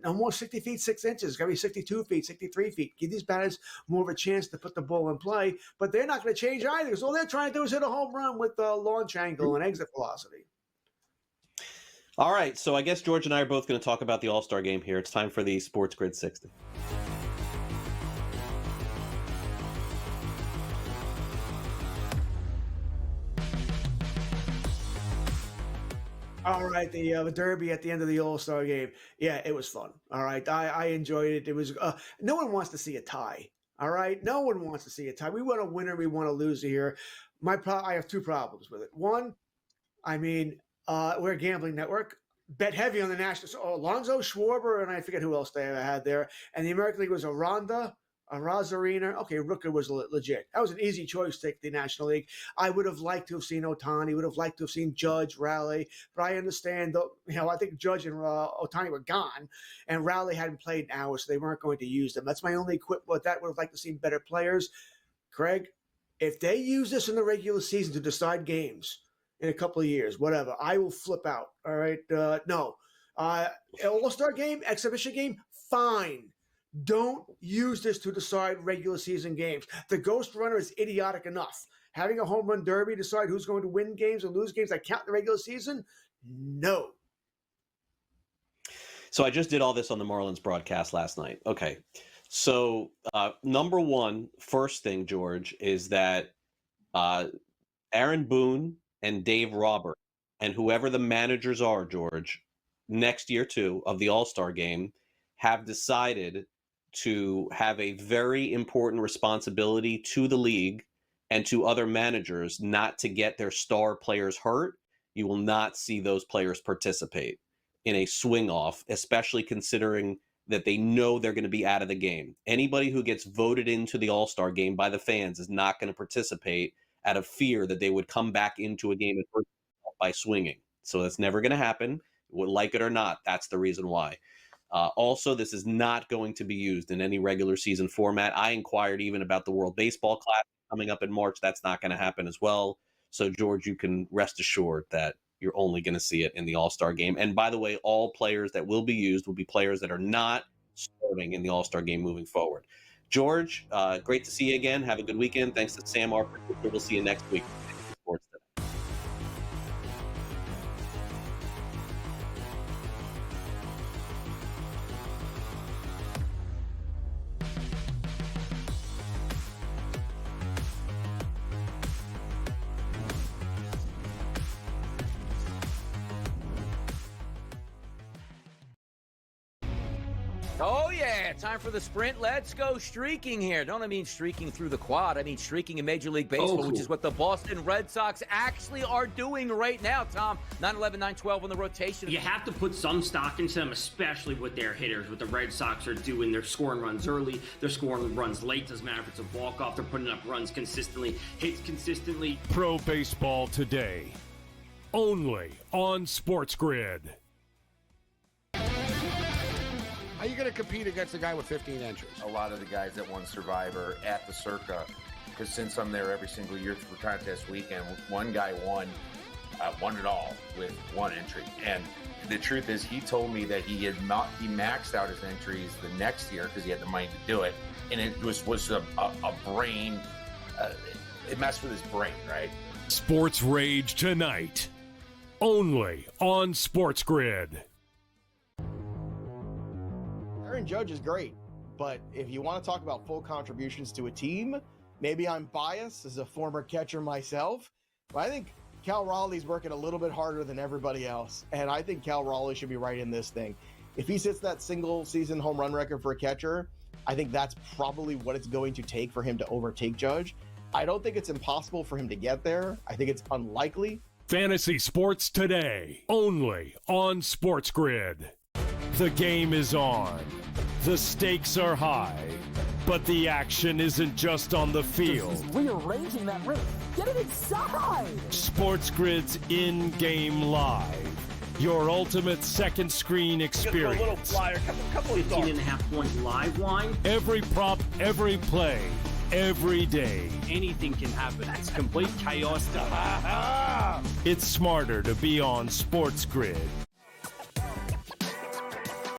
no more 60 feet, 6 inches. It's got to be 62 feet, 63 feet. Give these batters more of a chance to put the ball in play. But they're not going to change either because all they're trying to do is hit a home run with launch angle and exit velocity. All right, so I guess George and I are both going to talk about the All-Star game here. It's time for the SportsGrid 60. All right, the Derby at the end of the All-Star game. Yeah, it was fun. All right, I enjoyed it. It was no one wants to see a tie. All right, no one wants to see a tie. We want a winner. We want a loser here. I have two problems with it. One, I mean, we're a gambling network. Bet heavy on the national. So Alonzo, Schwarber, and I forget who else they had there. And the American League was Aranda, Rosarina. Okay, Rooker was legit. That was an easy choice to take the National League. I would have liked to have seen Ohtani. Would have liked to have seen Judge, Raleigh. But I understand, though. I think Judge and Ohtani were gone, and Raleigh hadn't played in hours, so they weren't going to use them. That's my only quip with that. Would have liked to see better players. Craig, if they use this in the regular season to decide games in a couple of years, whatever, I will flip out. All right, no. All-Star game, exhibition game, fine. Don't use this to decide regular season games. The ghost runner is idiotic enough. Having a home run derby decide who's going to win games and lose games that count in the regular season? No. So I just did all this on the Marlins broadcast last night. Okay. So number one, first thing, George, is that Aaron Boone and Dave Robert and whoever the managers are, George, next year too, of the All-Star game, have decided to have a very important responsibility to the league and to other managers not to get their star players hurt. You will not see those players participate in a swing off, especially considering that they know they're going to be out of the game. Anybody who gets voted into the All-Star game by the fans is not going to participate out of fear that they would come back into a game and hurt by swinging. So that's never going to happen. Like it or not, that's the reason why. Also, this is not going to be used in any regular season format. I inquired even about the World Baseball Classic coming up in March. That's not going to happen as well. So, George, you can rest assured that you're only going to see it in the All-Star game. And by the way, all players that will be used will be players that are not starting in the All-Star game moving forward. George, great to see you again. Have a good weekend. Thanks to Sam Arthur. We'll see you next week. Sports Today. Oh, yeah. Time for the sprint. Let's go streaking here. Don't I mean streaking through the quad. I mean streaking in Major League Baseball, which is what the Boston Red Sox actually are doing right now, Tom. 9-11, 9-12 on the rotation. You have to put some stock into them, especially with their hitters. What the Red Sox are doing, they're scoring runs early. They're scoring runs late. Doesn't matter if it's a walk-off. They're putting up runs consistently, hits consistently. Pro Baseball Today, only on SportsGrid. How are you going to compete against a guy with 15 entries? A lot of the guys that won Survivor at the Circa, because since I'm there every single year through contest weekend, one guy won it all with one entry. And the truth is, he told me that he maxed out his entries the next year because he had the money to do it. And it was a brain, it messed with his brain, right? Sports Rage tonight, only on SportsGrid. Aaron Judge is great, but if you want to talk about full contributions to a team, maybe I'm biased as a former catcher myself, but I think Cal Raleigh's working a little bit harder than everybody else, and I think Cal Raleigh should be right in this thing. If he sets that single season home run record for a catcher, I think that's probably what it's going to take for him to overtake Judge. I don't think it's impossible for him to get there. I think it's unlikely. Fantasy Sports Today, only on SportsGrid. The game is on. The stakes are high, but the action isn't just on the field. He's rearranging that ring. Get it inside! SportsGrid's in-game live. Your ultimate second screen experience. A little flyer, couple 15.5 point live line. Every prop, every play, every day. Anything can happen. That's complete chaos. It's smarter to be on SportsGrid.